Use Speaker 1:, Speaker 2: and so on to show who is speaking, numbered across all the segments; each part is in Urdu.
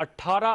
Speaker 1: 18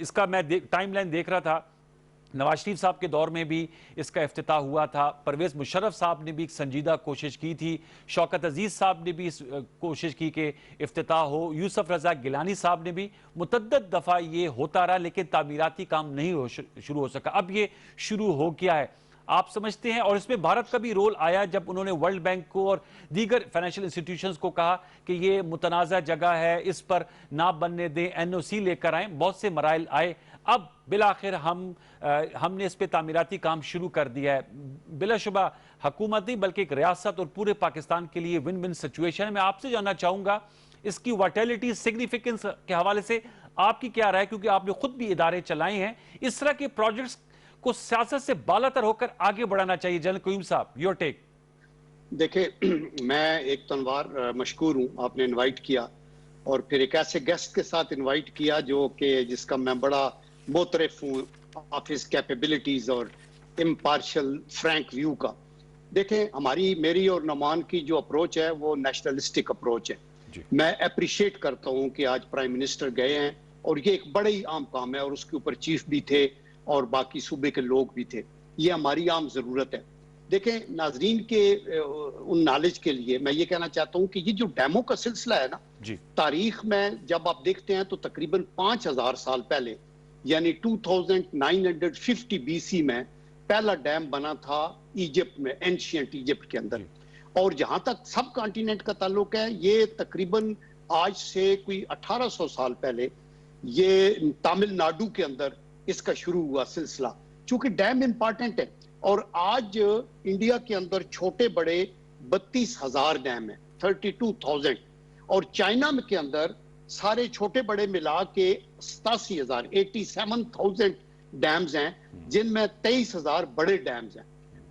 Speaker 1: اس کا میں ٹائم لائن دیکھ رہا تھا، نواز شریف صاحب کے دور میں بھی اس کا افتتاح ہوا تھا، پرویز مشرف صاحب نے بھی ایک سنجیدہ کوشش کی تھی، شوکت عزیز صاحب نے بھی کوشش کی کہ افتتاح ہو، یوسف رضا گیلانی صاحب نے بھی متعدد دفعہ یہ ہوتا رہا، لیکن تعمیراتی کام نہیں شروع ہو سکا۔ اب یہ شروع ہو گیا ہے، آپ سمجھتے ہیں، اور اس میں بھارت کا بھی رول آیا جب انہوں نے ورلڈ بینک کو اور دیگر فائنینشیل انسٹیٹیوشنز کو کہا کہ یہ متنازع جگہ ہے، اس پر نہ بننے دیں، این او سی لے کر آئیں، بہت سے مرائل آئے، اب بالآخر ہم نے اس پہ تعمیراتی کام شروع کر دیا ہے۔ بلا شبہ حکومت نہیں بلکہ ایک ریاست اور پورے پاکستان کے لیے ون ون سچویشن ہے۔ میں آپ سے جاننا چاہوں گا اس کی وائٹیلٹی، سگنیفیکنس کے حوالے سے آپ کی کیا رائے، کیونکہ آپ نے خود بھی ادارے چلائے ہیں، اس طرح کے پروجیکٹس کو سیاست سے بالاتر ہو کر آگے بڑھانا چاہیے۔ جنرل قیوم صاحب، یور ٹیک۔
Speaker 2: دیکھیں، میں ایک تنوار مشکور ہوں، آپ نے انوائٹ کیا اور پھر ایک ایسے گیسٹ کے ساتھ انوائٹ کیا جس کا میں بڑا موترف ہوں آفس کیپیبلٹیز اور امپارشل فرینک ویو کا۔ دیکھیں، میری اور نعمان کی جو اپروچ ہے وہ نیشنلسٹک اپروچ ہے۔ میں اپریشیٹ کرتا ہوں کہ آج پرائم منسٹر گئے ہیں اور یہ ایک بڑا ہی عام کام ہے، اور اس کے اوپر چیف بھی تھے اور باقی صوبے کے لوگ بھی تھے، یہ ہماری عام ضرورت ہے۔ دیکھیں، ناظرین کے ان نالج کے لیے میں یہ کہنا چاہتا ہوں کہ یہ جو ڈیموں کا سلسلہ ہے نا، تاریخ میں جب آپ دیکھتے ہیں تو تقریباً 5000 سال پہلے، یعنی 2950 بی سی میں پہلا ڈیم بنا تھا ایجپٹ میں، اینشینٹ ایجپٹ کے اندر۔ اور جہاں تک سب کانٹیننٹ کا تعلق ہے، یہ تقریباً آج سے کوئی 1800 سال پہلے یہ تامل ناڈو کے اندر اس کا شروع ہوا سلسلہ، چونکہ ڈیم امپارٹنٹ ہے۔ اور آج انڈیا کے اندر چھوٹے بڑے 32,000 ڈیم ہیں، 32,000، اور چائنا کے اندر سارے چھوٹے بڑے ملا کے 87,000 ڈیمز ہیں، جن میں 23,000 بڑے ڈیمز ہیں۔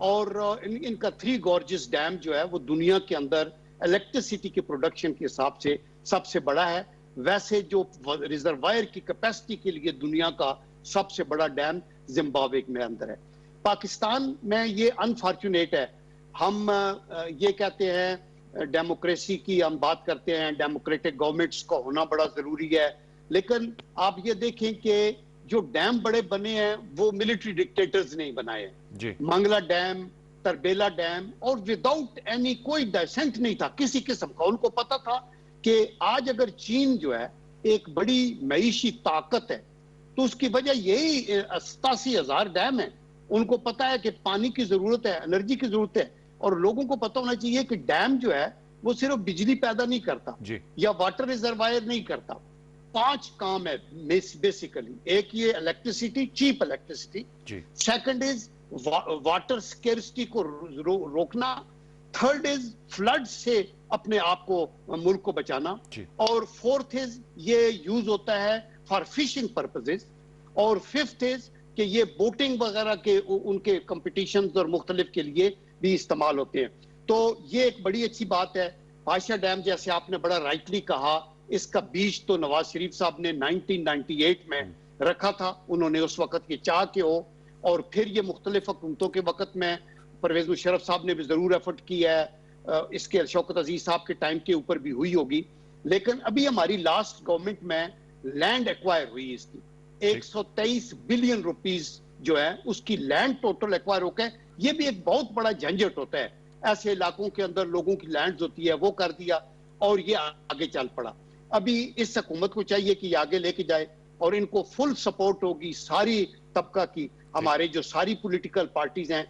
Speaker 2: اور ان کا 3 گورجز ڈیم جو ہے وہ دنیا کے اندر الیکٹریسٹی کی پروڈکشن کے حساب سے سب سے بڑا ہے۔ ویسے جو ریزروائر کی کیپیسٹی کے لیے دنیا کا سب سے بڑا ڈیم زمبابوے میں اندر ہے۔ پاکستان میں یہ انفارچونیٹ ہے، ہم یہ کہتے ہیں ڈیموکریسی کی ہم بات کرتے ہیں، ڈیموکریٹک گورنمنٹس کا ہونا بڑا ضروری ہے، لیکن آپ یہ دیکھیں کہ جو ڈیم بڑے بنے ہیں وہ ملٹری ڈکٹیٹرز نہیں بنائے ہیں۔ منگلا ڈیم، تربیلا ڈیم، اور وداؤٹ اینی کوئی ڈیسنٹ نہیں تھا کسی قسم کا۔ ان کو پتا تھا کہ آج اگر چین جو ہے ایک بڑی معیشی طاقت ہے تو اس کی وجہ یہی 87,000 ڈیم ہیں۔ ان کو پتا ہے کہ پانی کی ضرورت ہے، انرجی کی ضرورت ہے، اور لوگوں کو پتا ہونا چاہیے کہ ڈیم جو ہے وہ صرف بجلی پیدا نہیں کرتا یا واٹر ریزروائر نہیں کرتا۔ 5 کام ہے بیسیکلی۔ ایک یہ electricity, cheap electricity, second is water scarcity کو روکنا، تھرڈ از فلڈ سے اپنے آپ کو ملک کو بچانا، اور فورتھ از یہ یوز ہوتا ہے فار فشنگ پرپزز، اور ففتھ از کہ یہ بوٹنگ وغیرہ کے ان کے کمپٹیشنز اور مختلف کے لیے بھی استعمال ہوتے ہیں۔ تو یہ ایک بڑی اچھی بات ہے۔ پاشا ڈیم جیسے آپ نے بڑا رائٹلی کہا، اس کا بیچ تو نواز شریف صاحب نے 1998 میں رکھا تھا، انہوں نے اس وقت یہ چاہ کے ہو، اور پھر یہ مختلف حکومتوں کے وقت میں پرویز مشرف صاحب نے بھی ضرور ایفرٹ کیا ہے، اس کے شوکت عزیز صاحب کے ٹائم کے اوپر بھی ہوئی ہوگی، لیکن ابھی ہماری لاسٹ گورنمنٹ میں لینڈ ایکوائر ہوئی اس کی 123 بلین روپیز جو ہے اس کی لینڈ ٹوٹل ایکوائر ہو گئے۔ یہ بھی ایک بہت بڑا جھنجٹ ہوتا ہے، ایسے علاقوں کے اندر لوگوں کی لینڈز ہوتی ہے، وہ کر دیا اور یہ آگے چل پڑا۔ ابھی اس حکومت کو چاہیے کہ یہ آگے لے کے جائے، اور ان کو فل سپورٹ ہوگی ساری طبقہ کی، ہمارے جو ساری پولیٹیکل پارٹیز ہیں۔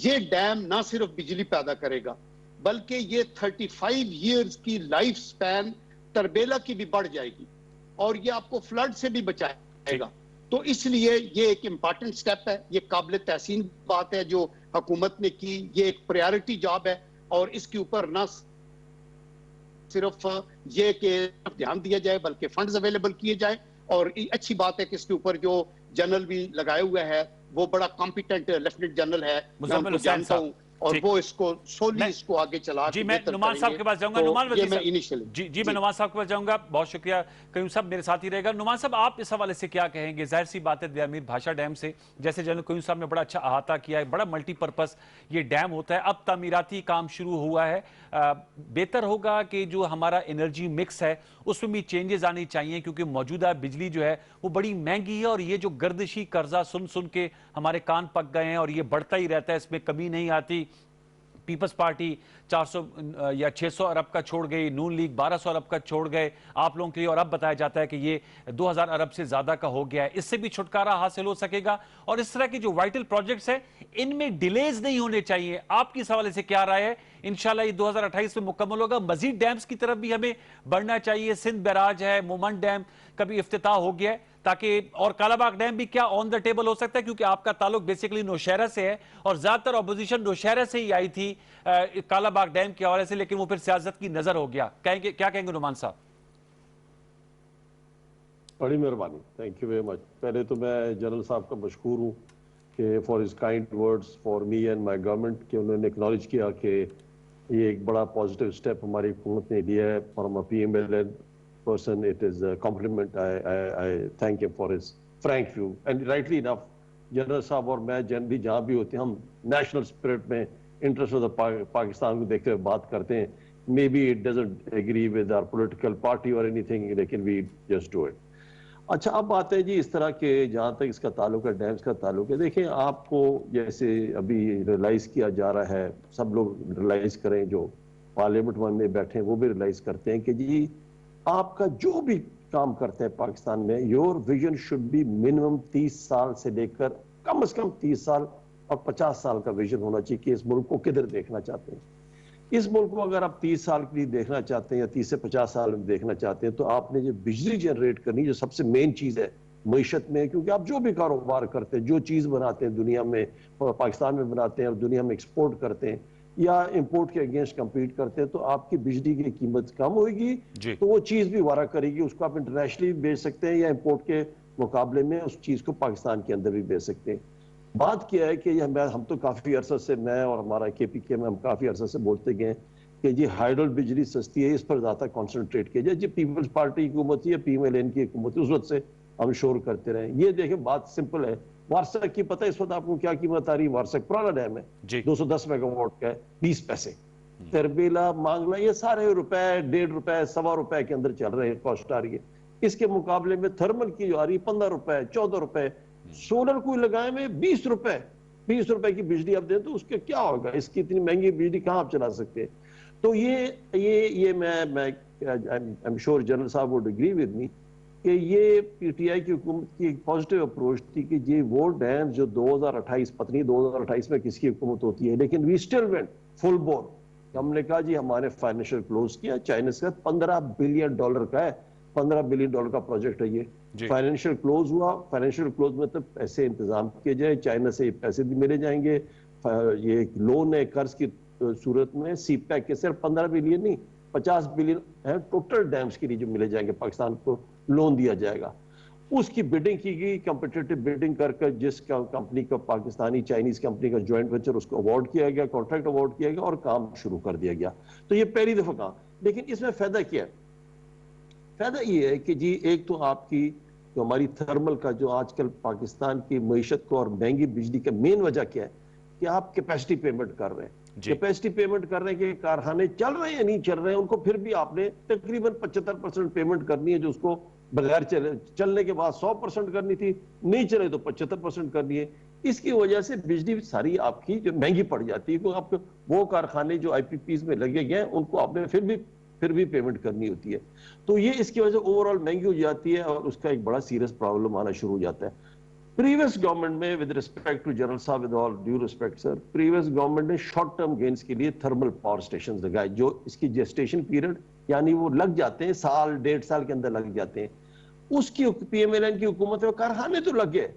Speaker 2: یہ ڈیم نہ صرف بجلی پیدا کرے گا بلکہ یہ 35 ایئرز کی لائف سپین تربیلا کی بھی بڑھ جائے گی، اور یہ آپ کو فلڈ سے بھی بچائے گا۔ تو اس لیے یہ ایک امپارٹنٹ سٹیپ ہے، یہ قابل تحسین بات ہے جو حکومت نے کی، یہ ایک پریارٹی جاب ہے، اور اس کے اوپر نہ صرف یہ کہ دھیان دیا جائے بلکہ فنڈز اویلیبل کیے جائیں، اور اچھی بات ہے کہ اس کے اوپر جو جنرل بھی لگائے ہوئے ہے وہ بڑا کمپیٹنٹ لیفٹیننٹ جنرل ہے، میں ان کو جانتا ہوں، اور وہ اس کو سولی اس کو آگے چلا
Speaker 1: جی میں نعمان صاحب کے پاس جاؤں گا. نعمان وزیر صاحب جی میں نعمان صاحب کے پاس جاؤں گا. بہت شکریہ. قیوم صاحب میرے ساتھ ہی رہے گا. نعمان صاحب آپ اس حوالے سے کیا کہیں گے؟ ظاہر سی بات ہے دیامیر بھاشا ڈیم سے جیسے جنرل قیوم صاحب نے بڑا اچھا احاطہ کیا ہے, بڑا ملٹی پرپس یہ ڈیم ہوتا ہے, اب تعمیراتی کام شروع ہوا ہے. بہتر ہوگا کہ جو ہمارا انرجی مکس ہے اس میں بھی چینجز آنی چاہیے کیونکہ موجودہ بجلی جو ہے وہ بڑی مہنگی ہے اور یہ جو گردشی قرضہ سن سن کے ہمارے کان پک گئے ہیں اور یہ بڑھتا ہی رہتا ہے, اس میں کمی نہیں آتی. پیپلز پارٹی 400 یا 600 ارب کا چھوڑ گئی, نون لیگ 1200 ارب کا چھوڑ گئے آپ لوگوں کے لیے, اور اب بتایا جاتا ہے کہ یہ 2000 ارب سے زیادہ کا ہو گیا ہے. اس سے بھی چھٹکارا حاصل ہو سکے گا اور اس طرح کی جو وائٹل پروجیکٹس ہیں ان میں ڈیلیز نہیں ہونے چاہیے. آپ کی اس حوالے سے کیا رائے ہے؟ انشاءاللہ یہ 2028 میں مکمل ہوگا. مزید ڈیمز کی طرف بھی ہمیں بڑھنا چاہیے. سندھ بیراج ہے, مومن ڈیم کا بھی افتتاح ہو گیا ہے تاکہ, اور کالا باغ ڈیم بھی کیا آن دا ٹیبل ہو سکتا ہے کیونکہ آپ کا تعلق بیسیکلی نوشہرہ سے ہے اور زیادہ تر اپوزیشن نوشہرہ سے ہی آئی تھی کالا باغ ڈیم کے حوالے سے, لیکن وہ پھر سیاست کی نظر ہو گیا. کیا کہیں گے نعمان صاحب؟
Speaker 3: بڑی مہربانی, تھینک یو ویری مچ. پہلے تو میں جنرل صاحب کا مشکور ہوں کہ for his kind words for me and my government, کہ انہوں نے اکنالج کیا کہ یہ ایک بڑا پازیٹیو اسٹیپ ہماری حکومت نے لیا ہے. From a P M L N person, it is a compliment. I thank him for his frank view. And rightly enough, general صاحب اور میں جنرلی جہاں بھی ہوتے ہیں ہم نیشنل اسپرٹ میں انٹرسٹ آف دا پاکستان کو دیکھتے ہوئے بات کرتے ہیں. May be it doesn't agree with our political party اور اینی تھنگ, لیکن وی جسٹ ڈو اٹ. اچھا اب بات ہے جی اس طرح کے جہاں تک اس کا تعلق ہے, ڈیمز کا تعلق ہے, دیکھیں آپ کو جیسے ابھی ریلائز کیا جا رہا ہے, سب لوگ ریلائز کریں, جو پارلیمنٹ میں بیٹھے ہیں وہ بھی ریلائز کرتے ہیں کہ جی آپ کا جو بھی کام کرتے ہیں پاکستان میں, your vision should be minimum 30 سال سے لے کر کم از کم 30 سال اور 50 سال کا ویژن ہونا چاہیے کہ اس ملک کو کدھر دیکھنا چاہتے ہیں. اس ملک کو اگر آپ 30 سال کے لیے دیکھنا چاہتے ہیں یا 30 سے 50 سال میں دیکھنا چاہتے ہیں تو آپ نے جو بجلی جنریٹ کرنی, جو سب سے مین چیز ہے معیشت میں, کیونکہ آپ جو بھی کاروبار کرتے ہیں, جو چیز بناتے ہیں دنیا میں, پاکستان میں بناتے ہیں اور دنیا میں ایکسپورٹ کرتے ہیں یا امپورٹ کے اگینسٹ کمپیٹ کرتے ہیں, تو آپ کی بجلی کی قیمت کم ہوئے گی تو وہ چیز بھی وارا کرے گی, اس کو آپ انٹرنیشنلی بیچ سکتے ہیں یا امپورٹ کے مقابلے میں اس چیز کو پاکستان کے اندر بھی بیچ سکتے ہیں. بات کیا ہے کہ ہم تو کافی عرصہ سے, میں اور ہمارا کے پی کے میں, ہم کافی عرصہ سے بولتے گئے کہ جی ہائیڈل بجلی سستی ہے, اس پر زیادہ کانسنٹریٹ کیا جائے. جی پیپلز پارٹی کی حکومت یا پی ایم ایل این کی حکومت اس وقت سے ہم شور کرتے رہے. یہ دیکھیں بات سمپل ہے. وارسک کی پتہ ہے اس وقت آپ کو کیا قیمت آ رہی ہے؟ وارسک پرانا ڈیم ہے, 210 میگا واٹ کا ہے, 20 پیسے. تربیلا, مانگلا, یہ سارے روپے, 1.5 روپے, 1.25 روپے کے اندر چل رہے ہیں, کاسٹ آ رہی ہے. اس کے مقابلے میں تھرمل کی جو آ رہی ہے 15 روپے, 14 روپے. سولر کوئی لگائے میں 20 روپے, 20 روپے کی بجلی آپ دیں تو اس کے کیا ہوگا؟ اس کی اتنی مہنگی بجلی کہاں آپ چلا سکتے ہیں؟ تو یہ میں I'm sure جنرل صاحب would agree with me کہ یہ پی ٹی آئی کی حکومت کی ایک پازیٹیو اپروچ تھی کہ یہ وہ ڈیمز جو 2028, پتہ نہیں 2028 میں کس کی حکومت ہوتی ہے, لیکن we still went full bore. ہم نے کہا جی ہمارے فائنینشیل کلوز کیا, چائنا سے $15 بلین کا ہے, $15 بلین کا پروجیکٹ ہے یہ. فائنینشیل کلوز ہوا. فائنینشیل کلوز میں تو پیسے انتظام کیے جائے, چائنا سے پیسے بھی ملے جائیں گے. یہ لون ہے قرض کی صورت میں, سی پیک کے صرف 15 بلین نہیں 50 بلین ہے ٹوٹل ڈیمز کے لیے جو ملے جائیں گے, پاکستان کو لون دیا جائے گا. اس کی بیڈنگ کی گئی, کمپیٹیٹو بیڈنگ کر کر جس کمپنی کا پاکستانی چائنیز کمپنی کا جوائنٹ وینچر, اس کو اوارڈ کیا گیا, کانٹریکٹ اوارڈ کیا گیا اور کام شروع کر دیا گیا. تو یہ پہلی دفعہ کام. لیکن اس میں فائدہ کیا ہے؟ فائدہ یہ ہے کہ جی ایک تو آپ کی جو ہماری تھرمل کا جو آج کل پاکستان کی معیشت کو اور مہنگی بجلی کا مین وجہ کیا ہے کہ آپ کیپیسٹی پیمنٹ کر رہے ہیں. کیپیسٹی پیمنٹ کر رہے ہیں کہ کارخانے چل رہے ہیں یا نہیں چل رہے ہیں, ان کو پھر بھی آپ نے تقریباً 75% پیمنٹ کرنی ہے, جو اس کو بغیر چلنے کے بعد 100% کرنی تھی, نہیں چلے تو 75% کرنی ہے. اس کی وجہ سے بجلی ساری آپ کی جو مہنگی پڑ جاتی ہے, کیونکہ آپ وہ کارخانے جو آئی پی پیز میں لگے گئے ہیں ان کو آپ نے پھر بھی پیمنٹ کرنی ہوتی ہے. تو یہ اس کی وجہ سے اوور آل مہنگی ہو جاتی ہے اور اس کا ایک بڑا سیریس پرابلم آنا شروع ہو جاتا ہے. پریویس گورنمنٹ میں ود ریسپیکٹ ٹو جنرل صاحب, with all due respect sir, previous government نے شارٹ ٹرم گینز کے لیے تھرمل پاور اسٹیشن لگائے, جو اس کی جسٹیشن پیریڈ یعنی وہ لگ جاتے ہیں سال 1.5 سال کے اندر لگ جاتے ہیں. اس کی پی ایم ایل این کی حکومت میں کارخانے تو لگ گئے,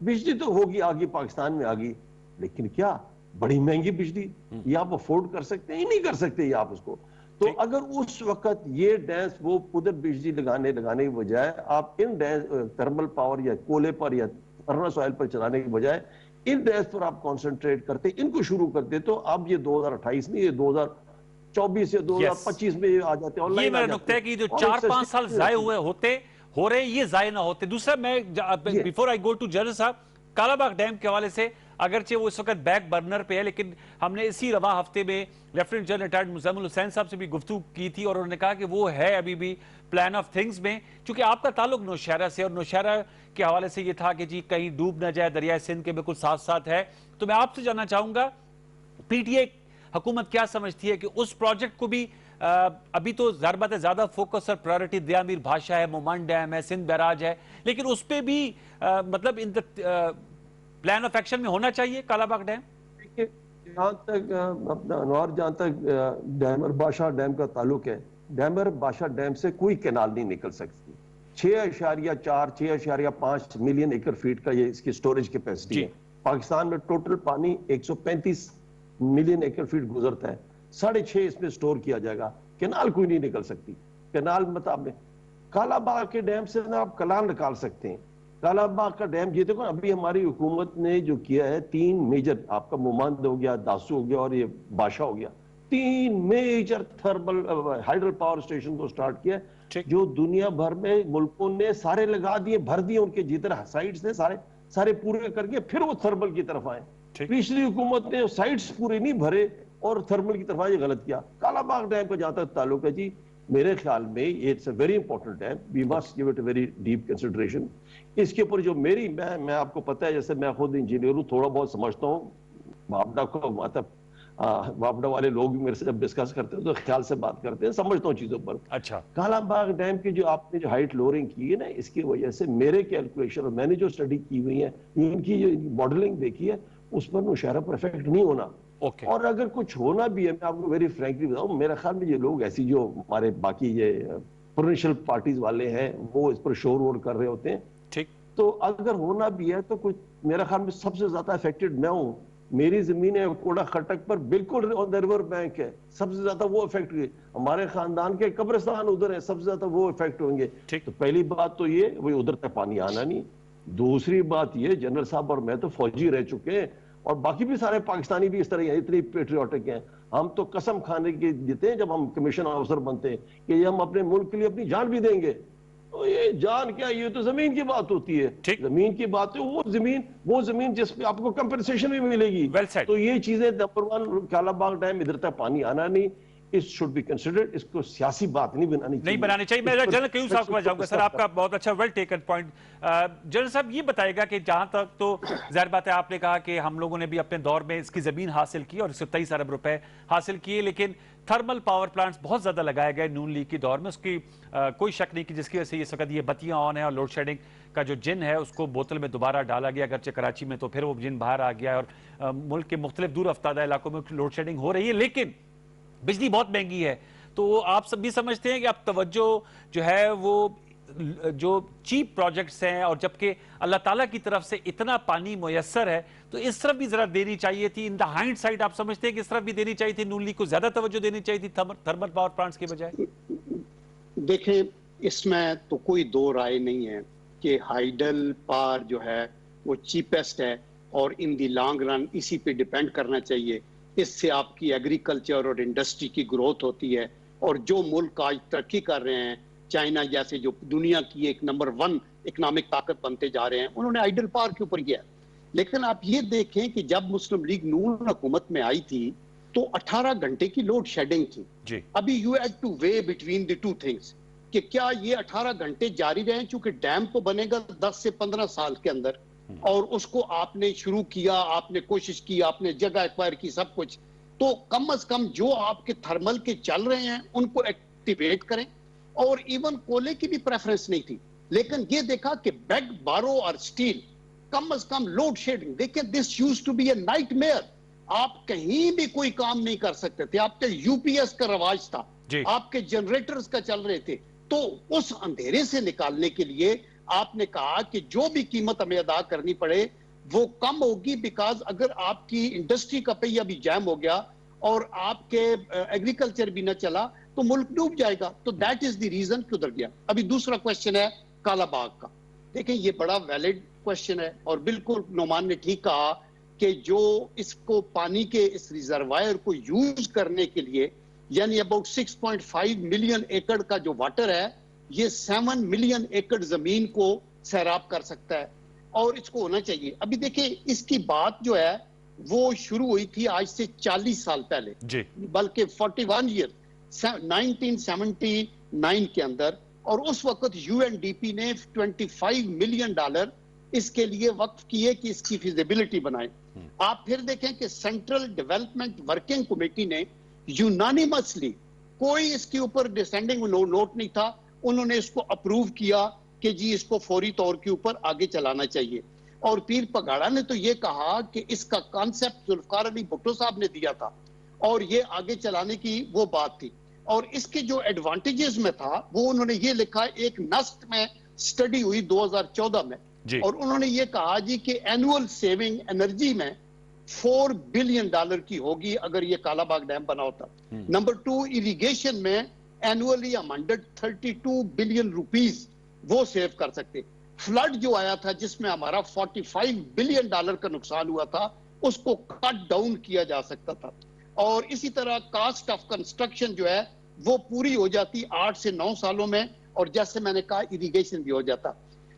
Speaker 3: بجلی تو ہوگی آگی پاکستان میں آگی, لیکن کیا بڑی مہنگی بجلی یہ آپ افورڈ کر سکتے ہیں؟ نہیں کر سکتے یہ آپ اس کو. تو اگر اس وقت یہ ڈیمز وہ ادھر بجلی لگانے کی بجائے آپ ان تھرمل پاور یا کولے پر یا فرنس آئل پر چلانے کی بجائے ان ڈیمز پر آپ کانسنٹریٹ کرتے، ان کو شروع کرتے تو اب یہ 2028 نہیں، یہ 2024 یا 2025 میں آ جاتے ہیں۔
Speaker 1: یہ میرا نقطہ ہے کہ جو 4-5 سال ضائع ہو رہے یہ ضائع نہ ہوتے۔ دوسرا میں before I go to general صاحب، کالا باغ ڈیم کے حوالے سے اگرچہ وہ اس وقت بیک برنر پہ ہے، لیکن ہم نے اسی رواں ہفتے میں لیفٹیننٹ جنرل ریٹائرڈ مزمل حسین صاحب سے بھی گفتگو کی تھی، اور انہوں نے کہا کہ وہ ہے ابھی بھی پلان آف تھنگز میں، چونکہ آپ کا تعلق نوشہرہ سے، اور نوشہرہ کے حوالے سے یہ تھا کہ جی کہیں ڈوب نہ جائے، دریائے سندھ کے بالکل ساتھ ساتھ ہے۔ تو میں آپ سے جاننا چاہوں گا پی ٹی اے حکومت کیا سمجھتی ہے کہ اس پروجیکٹ کو بھی ابھی تو ظاہر بات ہے زیادہ فوکس اور پرائیورٹی دیا میر بھاشا ہے، مومن ڈیم ہے، سندھ بیراج ہے، لیکن اس پہ بھی مطلب ان پلان آف ایکشن میں ہونا چاہیے کالا باغ ڈیم؟
Speaker 3: جہاں تک اپنا انوار، جہاں تک ڈیمر بادشاہ ڈیم کا تعلق ہے، ڈیمر بادشاہ ڈیم سے کوئی کینال نہیں نکل سکتی۔ 6.4-6.5 ملین ایکڑ فیٹ کا یہ اس کی سٹوریج کیپیسٹی ہے۔ پاکستان میں ٹوٹل پانی 135 ملین ایکڑ فیٹ گزرتا ہے، 6.5 اس میں سٹور کیا جائے گا، کینال کوئی نہیں نکل سکتی۔ کینال مطابق کالا باغ کے ڈیم سے نا آپ کلام نکال سکتے ہیں۔ کالا باغ کا ڈیم یہ دیکھو ابھی ہماری حکومت نے جو کیا ہے، 3 میجر، آپ کا مومند ہو گیا، داسو ہو گیا اور یہ بادشاہ ہو گیا، 3 میجر تھرمل ہائیڈرل پاور اسٹیشن کو سٹارٹ کیا جو دنیا بھر میں ملکوں نے سارے لگا دیے، بھر دیے، ان کے جتنے سائٹس تھے سارے پورے کر کے پھر وہ تھرمل کی طرف آئے۔ پچھلی حکومت نے سائٹس پورے نہیں بھرے اور تھرمل کی طرف آئے، یہ غلط کیا۔ کالا باغ ڈیم کا جہاں تک تعلق ہے جی، میرے خیال میں it's a very important dam, we must give it a very deep consideration. اس کے اوپر جو میں آپ کو پتہ ہے، جیسے میں خود انجینئر ہوں، تھوڑا بہت سمجھتا ہوں، واپڈا کو مطلب واپڈا والے لوگ بھی میرے سے جب ڈسکس کرتے ہیں تو خیال سے بات کرتے ہیں، سمجھتا ہوں چیزوں پر۔
Speaker 1: اچھا،
Speaker 3: کالا باغ ڈیم کی جو آپ نے جو ہائٹ لوئرنگ کی ہے نا، اس کی وجہ سے میرے کیلکولیشن اور میں نے جو اسٹڈی کی ہوئی ہے، ان کی جو ماڈلنگ دیکھی ہے، اس پر نوشہرہ پر افیکٹ نہیں ہونا۔ اور اگر کچھ ہونا بھی ہے، میں آپ کو ویری فرینکلی بتاؤں، میرے خیال میں یہ لوگ ایسی جو ہمارے باقی یہ پروونشل پارٹیز والے ہیں وہ اس پر شور وور کر رہے ہوتے ہیں، تو اگر ہونا بھی ہے تو کچھ میرے خیال میں سب سے زیادہ افیکٹڈ میں ہوں۔ میری زمین ہے کوڑا خٹک پر، بالکل آن دا ریور بینک ہے، سب سے زیادہ وہ افیکٹ ہوئے۔ ہمارے خاندان کے قبرستان ادھر ہے، سب سے زیادہ وہ افیکٹ ہوئیں گے۔ تو پہلی بات تو یہ وہ ادھر تک پانی آنا نہیں۔ دوسری بات یہ، جنرل صاحب اور میں تو فوجی رہ چکے ہیں، اور باقی بھی سارے پاکستانی بھی اس طرح ہیں، اتنی پیٹریوٹک ہیں، ہم تو قسم کھانے کے دیتے ہیں جب ہم کمیشن آفیسر بنتے ہیں کہ یہ ہم اپنے ملک کے لیے اپنی جان بھی دیں گے۔ تو یہ جان کیا، یہ تو زمین کی بات ہوتی ہے، زمین کی بات ہے، وہ زمین جس پہ آپ کو کمپنسیشن بھی ملے گی۔ تو یہ چیزیں نمبر 1، کالا باغ ڈیم ادھر تک پانی آنا نہیں، اس شوڈ بی کنسیڈرڈ، اس کو سیاسی بات نہیں بنانی چاہیے۔
Speaker 1: میں جنرل قیوم صاحب کو جاؤں گا۔ سر، آپ کا بہت اچھا ویل ٹیکن پوائنٹ۔ جنرل صاحب یہ بتائے گا کہ جہاں تک تو ظاہر بات ہے، آپ نے کہا کہ ہم لوگوں نے بھی اپنے دور میں اس کی زمین حاصل کی اور 23 ارب روپے حاصل کیے، لیکن تھرمل پاور پلانٹس بہت زیادہ لگائے گئے نون لیگ کی دور میں، اس کی کوئی شک نہیں کہ جس کی وجہ سے یہ وقت یہ بتیاں آن ہیں، اور لوڈ شیڈنگ کا جو جن ہے اس کو بوتل میں دوبارہ ڈالا گیا، اگرچہ کراچی میں تو پھر وہ جن باہر آ گیا، اور ملک کے مختلف دور افتادہ علاقوں میں لوڈ شیڈنگ ہو رہی ہے، لیکن بجلی بہت مہنگی ہے۔ تو آپ سب بھی سمجھتے ہیں کہ اب توجہ جو ہے وہ جو چیپ پروجیکٹس ہیں، اور جبکہ اللہ تعالیٰ کی طرف سے اتنا پانی میسر ہے تو اس طرف بھی ذرا دینی چاہیے تھی۔ ان دا ہائنڈ سائڈ آپ سمجھتے ہیں کہ اس طرف بھی دینی چاہیے تھی، نون لیگ کو زیادہ توجہ دینی چاہیے تھی تھرمل پاور پلانٹس کے بجائے؟
Speaker 2: دیکھیں، اس میں تو کوئی دو رائے نہیں ہے کہ ہائیڈل پاور جو ہے وہ چیپسٹ ہے، اور ان دی لانگ رن اسی پہ ڈیپینڈ کرنا چاہیے۔ اس سے آپ کی ایگریکلچر اور انڈسٹری کی گروتھ ہوتی ہے، اور جو ملک آج ترقی کر رہے ہیں، چائنا جیسے جو دنیا کی ایک نمبر 1 اکنامک طاقت بنتے جا رہے ہیں، انہوں نے ہائیڈل پاور کے اوپر کیا۔ لیکن آپ یہ دیکھیں کہ جب مسلم لیگ نون حکومت میں آئی تھی تو 18 گھنٹے کی لوڈ شیڈنگ تھی۔ ابھی you had to weigh between the two things کہ کیا یہ 18 گھنٹے جاری رہیں، چونکہ ڈیم تو بنے گا 10 سے 15 سال کے اندر، اور اس کو آپ نے شروع کیا، آپ نے کوشش کی، آپ نے جگہ ایکوائر کی، سب کچھ، تو کم از کم جو آپ کے تھرمل کے چل رہے ہیں ان کو ایکٹیویٹ کریں۔ اور ایون کولے کی بھی پریفرنس نہیں تھی، لیکن یہ دیکھا کہ بیگ، بارو اور سٹیل، کم از کم لوڈ شیڈنگ، دیکھیں this used to be a nightmare, آپ کہیں بھی کوئی کام نہیں کر سکتے تھے، آپ کے یو پی ایس کا رواج تھا، آپ کے جنریٹرز کا چل رہے تھے۔ تو اس اندھیرے سے نکالنے کے لیے آپ نے کہا کہ جو بھی قیمت ہمیں ادا کرنی پڑے وہ کم ہوگی، بیکاز اگر آپ کی انڈسٹری کا پہیہ بھی جام ہو گیا اور آپ کے ایگریکلچر بھی نہ چلا تو ملک ڈوب جائے گا۔ تو دیٹ از دی ریزن کہ ادھر گیا۔ ابھی دوسرا کوشچن ہے کالا باغ کا، دیکھیں یہ بڑا ویلڈ کوشچن ہے، اور بالکل نعمان نے ٹھیک کہا کہ جو اس کو پانی کے اس ریزروائر کو یوز کرنے کے لیے یعنی اباؤٹ 6.5 ملین ایکڑ کا جو واٹر ہے یہ 7 ملین ایکڑ زمین کو سیراب کر سکتا ہے اور اس کو ہونا چاہیے. ابھی دیکھیں اس کی بات جو ہے وہ شروع ہوئی تھی آج سے 40 سال پہلے
Speaker 1: جی
Speaker 2: بلکہ 41 ایئر 1979 کے اندر, اور اس وقت UNDP نے $25 ملین اس کے لیے وقف کیے کہ اس کی فیزیبلٹی بنائیں. آپ پھر دیکھیں کہ سینٹرل ڈیولپمنٹ ورکنگ کمیٹی نے یونانیمسلی, کوئی اس کے اوپر ڈسینڈنگ نوٹ نہیں تھا, انہوں نے اس کو اپروو کیا کہ جی اس کو فوری طور کے اوپر آگے چلانا چاہیے. اور پیر پگاڑا نے تو یہ کہا کہ اس کا کانسیپٹ ذوالفقار علی بھٹو صاحب نے دیا تھا اور یہ آگے چلانے کی وہ بات تھی. اور اس کے جو ایڈوانٹیجز میں تھا وہ انہوں نے یہ لکھا, ایک نسٹ میں سٹڈی ہوئی 2014 میں
Speaker 1: جی.
Speaker 2: اور انہوں نے یہ کہا جی کہ اینوئل سیونگ انرجی میں $4 بلین کی ہوگی اگر یہ کالا باغ ڈیم بنا ہوتا. نمبر 2, اریگیشن میں اینوئلی ہم 132 بلین روپیز وہ سیو کر سکتے. فلڈ جو آیا تھا جس میں ہمارا $45 بلین کا نقصان ہوا تھا اس کو کٹ ڈاؤن کیا جا سکتا تھا. اور اسی طرح کاسٹ آف کنسٹرکشن جو ہے وہ پوری ہو جاتی 8 سے 9 سالوں میں, اور جیسے میں نے کہا اریگیشن بھی ہو جاتا.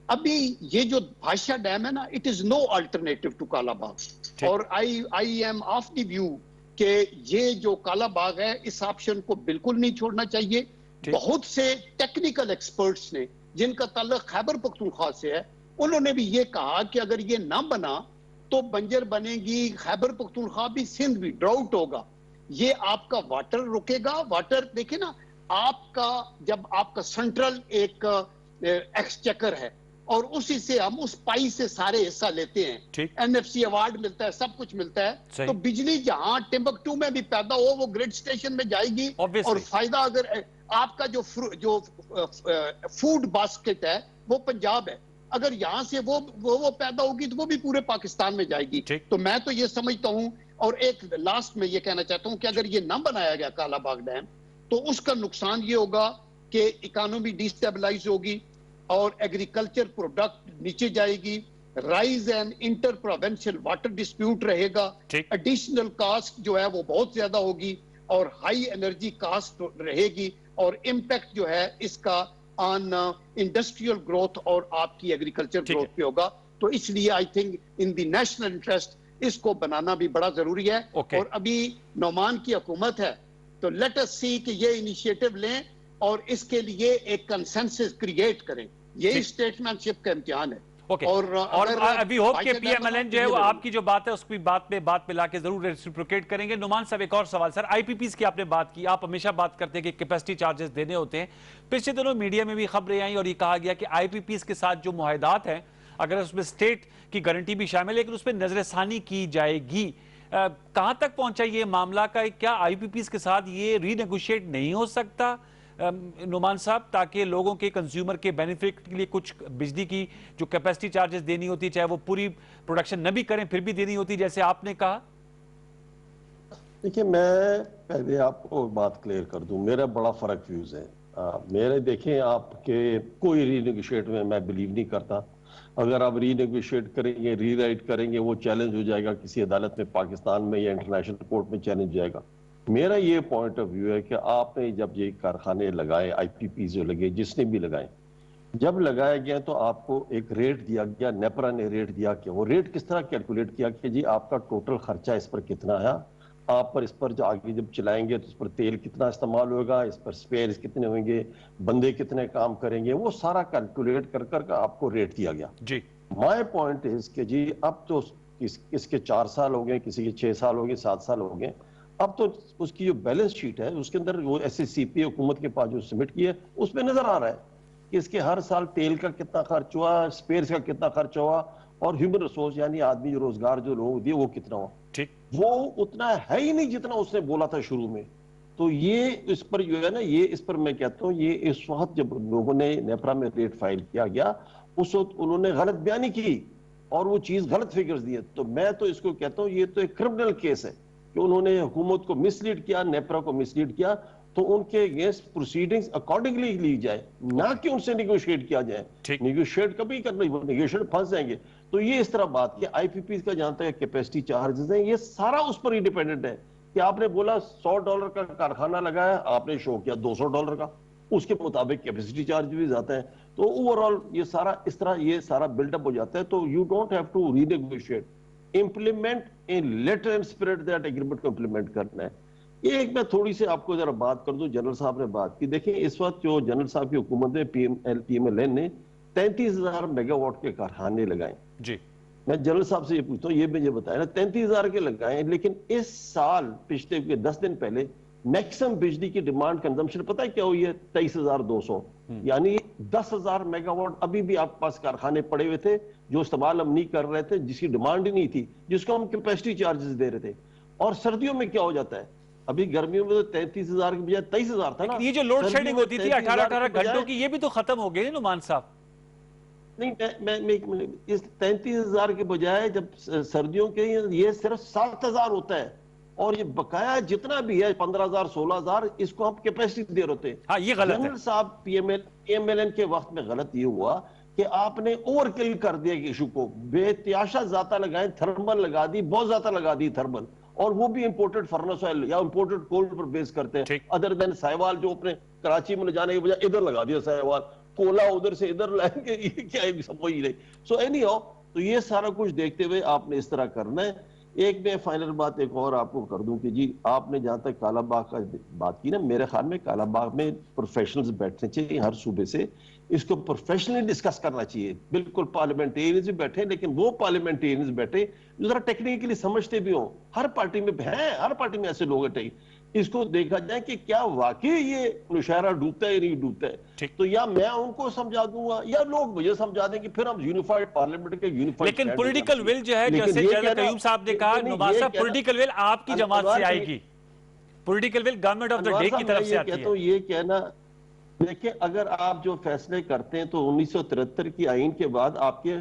Speaker 2: ابھی یہ جو بھاشا ڈیم ہے نا, it is no alternative to Kala Bagh, اور I am of the view کہ یہ جو کالا باغ ہے اس آپشن کو بالکل نہیں چھوڑنا چاہیے. بہت سے ٹیکنیکل ایکسپرٹس نے جن کا تعلق خیبر پختونخوا سے ہے انہوں نے بھی یہ کہا کہ اگر یہ نہ بنا تو بنجر بنے گی خیبر پختونخوا بھی, سندھ بھی, ڈراؤٹ ہوگا. یہ آپ کا واٹر رکے گا. واٹر دیکھیں نا, آپ کا جب آپ کا سینٹرل ایک ایکسچیکر ہے اور اسی سے ہم اس پائی سے سارے حصہ لیتے ہیں, NFC ایوارڈ ملتا ہے, سب کچھ ملتا ہے, تو بجلی جہاں ٹمبکٹو میں بھی پیدا ہو وہ گریڈ سٹیشن میں جائے گی. اور فائدہ اگر آپ کا جو فوڈ باسکٹ ہے وہ پنجاب ہے, اگر یہاں سے وہ پیدا ہوگی تو وہ بھی پورے پاکستان میں جائے گی. تو میں تو یہ سمجھتا ہوں, اور ایک لاسٹ میں یہ کہنا چاہتا ہوں کہ اگر یہ نہ بنایا گیا کالا باغ ڈیم تو اس کا نقصان یہ ہوگا کہ اکانومی ڈی سٹیبلائز ہوگی اور ایگریکلچر پروڈکٹ نیچے جائے گی, rise and inter provincial water dispute رہے گا, ایڈیشنل کاسٹ جو ہے وہ بہت زیادہ ہوگی اور ہائی انرجی کاسٹ رہے گی, اور امپیکٹ جو ہے اس کا آن انڈسٹریل گروتھ اور آپ کی ایگریکلچر گروتھ پہ ہوگا. تو اس لیے I think in the national interest اس کو بنانا بھی بڑا ضروری ہے. اور ابھی نعمان کی حکومت ہے تو لیٹ اس سی کہ یہ انیشیٹو لیں اور اس کے لیے ایک کنسنسس کریٹ کریں. یہی اسٹیٹمنٹ شپ کا امتحان ہے. اور
Speaker 1: ابھی ہوپ کہ پی ایم ایل این جو ہے وہ آپ کی جو بات ہے اس کی بات پہ لا کے ضرور ریسپروکیٹ کریں گے. نعمان صاحب ایک اور سوال سر, آئی پی پیز کی آپ نے بات کی, آپ ہمیشہ بات کرتے ہیں کہ کیپیسٹی چارجز دینے ہوتے ہیں. پچھلے دنوں میڈیا میں بھی خبریں آئیں اور یہ کہا گیا کہ آئی پی پیز کے ساتھ جو معاہدات ہیں اگر اس میں اسٹیٹ کی گارنٹی بھی شامل ہے لیکن اس پہ نظر ثانی کی جائے گی. کہاں تک پہنچا یہ معاملہ کا, کیا آئی پی پیز کے ساتھ یہ ری نیگوشیٹ نہیں ہو سکتا نعمان صاحب, تاکہ لوگوں کے کنزیومر کے بینیفٹ کے لیے کچھ بجلی کی جو کیپیسٹی چارجز دینی ہوتی چاہے وہ پوری پروڈکشن نہ بھی کریں پھر بھی دینی ہوتی جیسے آپ نے کہا؟
Speaker 3: دیکھیں میں پہلے آپ کو بات کلیئر کر دوں, میرا بڑا فرق ویوز ہے. میرے دیکھیں آپ کے کوئی ری نیگوشیٹ میں بلیو نہیں کرتا. اگر آپ ری نیگوشیٹ کریں گے, ری رائٹ کریں گے, وہ چیلنج ہو جائے گا کسی عدالت میں پاکستان میں یا انٹرنیشنل کورٹ میں چیلنج جائے گا. میرا یہ پوائنٹ آف ویو ہے کہ آپ نے جب یہ کارخانے لگائے, آئی پی پی جو لگے, جس نے بھی لگائے, جب لگایا گیا تو آپ کو ایک ریٹ دیا گیا, نیپرا نے ریٹ دیا کہ وہ ریٹ کس طرح کیلکولیٹ کیا کہ جی آپ کا ٹوٹل خرچہ اس پر کتنا ہے, آپ پر اس پر جو آگے جب چلائیں گے تو اس پر تیل کتنا استعمال ہوگا, اس پر سپیئرز کتنے ہوئیں گے, بندے کتنے کام کریں گے, وہ سارا کیلکولیٹ کر آپ کو ریٹ دیا گیا.
Speaker 1: جی
Speaker 3: مائی پوائنٹ از کہ جی اب تو اس کے 4 سال ہو گئے, کسی کے 6 سال ہو گئے, 7 سال ہو گئے, اب تو اس کی جو بیلنس شیٹ ہے اس کے اندر وہ ایس ایس سی پی حکومت کے پاس جو سبمٹ کی ہے اس میں نظر آ رہا ہے کہ اس کے ہر سال تیل کا کتنا خرچ ہوا, سپیئرز کا کتنا خرچ ہوا, اور ہیومن ریسورس یعنی آدمی جو روزگار جو لوگوں دیے وہ کتنا ہوا. وہ اتنا ہے ہی نہیں جتنا اس نے بولا تھا شروع میں. تو یہ اس پر جو ہے نا, یہ اس پر میں کہتا ہوں یہ اس وقت جب لوگوں نے نیپرا میں ریٹ فائل کیا گیا اس وقت انہوں نے غلط بیانی کی اور وہ چیز غلط فگرز دیے. تو میں تو اس کو کہتا ہوں یہ تو ایک کرمنل کیس ہے کہ انہوں نے حکومت کو مس لیڈ کیا, نیپرا کو مس لیڈ کیا. تو ان کے اگینسٹ پروسیڈنگز اکارڈنگلی لی جائے، نہ کہ ان سے نیگوشیٹ کیا جائے۔ نیگوشیٹ کبھی کرنا، نیگوشیٹ پھنس جائیں گے۔ تو یہ اس طرح بات کیا آئی پی پیز کا جانتا ہے کیپیسٹی چارجز ہیں، یہ سارا اس پر ہی ڈیپینڈنٹ ہے کہ آپ نے بولا $100 کا کارخانہ لگایا، آپ نے شو کیا $200 کا، اس کے مطابق کیپیسٹی چارج بھی جاتا ہے۔ تو اوورآل یہ سارا اس طرح یہ سارا بلڈ اپ ہو جاتا ہے۔ تو you don't have to renegotiate, implement in letter and spirit that agreement کو امپلیمنٹ کرنا ہے۔ یہ ایک میں تھوڑی سی آپ کو ذرا بات کر دوں، جنرل صاحب نے بات کی، دیکھیں اس وقت جو جنرل صاحب کی حکومت میں پی ایم ایل این نے 33,000 میگا واٹ کے کارخانے لگائے۔
Speaker 1: جی
Speaker 3: میں جنرل صاحب سے یہ پوچھتا ہوں، یہ مجھے بتایا نا 33,000 کے لگائے، لیکن اس سال پچھلے 10 دن پہلے میکسم بجلی کی ڈیمانڈ کنزمپشن پتہ ہے کیا ہوئی ہے؟ 23,200، یعنی 10,000 میگا واٹ ابھی بھی آپ پاس کارخانے پڑے ہوئے تھے جو استعمال ہم نہیں کر رہے تھے، جس کی ڈیمانڈ ہی نہیں تھی، جس کو ہم کیپیسٹی چارجز دے رہے تھے۔ اور سردیوں میں کیا ہو جاتا ہے؟ ابھی گرمیوں میں تو 33,000 کے بجائے 23,000 تھا نا۔
Speaker 1: یہ جو لوڈ شیڈنگ ہوتی تھی 18 گھنٹوں کی، یہ بھی تو ختم ہو گئی نعمان صاحب۔
Speaker 3: نہیں، میں اس 33,000 کے بجائے جب سردیوں کے یہ صرف 7,000 ہوتا ہے، اور یہ بقایا جتنا بھی ہے 15,000 16,000 اس کو ہم کیپیسٹی دے رہے ہیں۔
Speaker 1: ہاں یہ غلط ہے۔
Speaker 3: جنرل صاحب پی ایم ایل این کے وقت میں غلط یہ ہوا کہ آپ نے اوور کل کر دیا ایشو کو، بے تیاشا ذاتہ لگائیں، تھرمل لگا دی، بہت ذاتہ لگا دی تھرمل، اور وہ بھی امپورٹڈ فرنس آئل یا امپورٹڈ کول پر بیس کرتے ہیں، ادر دین سائیوال جو اپنے کراچی میں جانے کے بجائے ادھر لگا دیا سائیوال، کولا ادھر سے ادھر لائیں گے، یہ کیا ہے سمجھ ہی نہیں۔ سو اینی ہاؤ، تو یہ سارا کچھ دیکھتے ہوئے آپ نے اس طرح کرنا ہے۔ ایک میں فائنل بات ایک اور آپ کو کر دوں کہ جی آپ نے جہاں تک کالا باغ کا بات کی نا، میرے خیال میں کالا باغ میں پروفیشنلز بیٹھنے چاہیے ہر صوبے سے، اس کو پروفیشنلی ڈسکس کرنا چاہیے۔ بالکل پارلیمنٹیرینز بھی بیٹھے، لیکن وہ پارلیمنٹیرینز بیٹھے جو ذرا ٹیکنیکلی سمجھتے بھی ہوں۔ ہر پارٹی میں ہیں، ہر پارٹی میں ایسے لوگ ہیں، اس کو دیکھا جائے کہ کیا واقعی یہ مشاہرہ ڈوبتا ہے یا نہیں ڈوبتا ہے۔ تو یا میں ان کو سمجھا دوں گا یا لوگ مجھے سمجھا دیں کہ پھر ہم یونیفائڈ پارلیمنٹ کے یونیفائڈ،
Speaker 1: لیکن پولیٹیکل ول جو ہے، جیسے جنرل قیوم صاحب نے کہا، نواز صاحب پولیٹیکل ول آپ کی جماعت سے آئے گی، political will government of the day کی طرف سے آتی ہے۔
Speaker 3: تو یہ کہنا، دیکھیں اگر آپ جو فیصلے کرتے ہیں تو 1973 کی آئین کے بعد آپ کے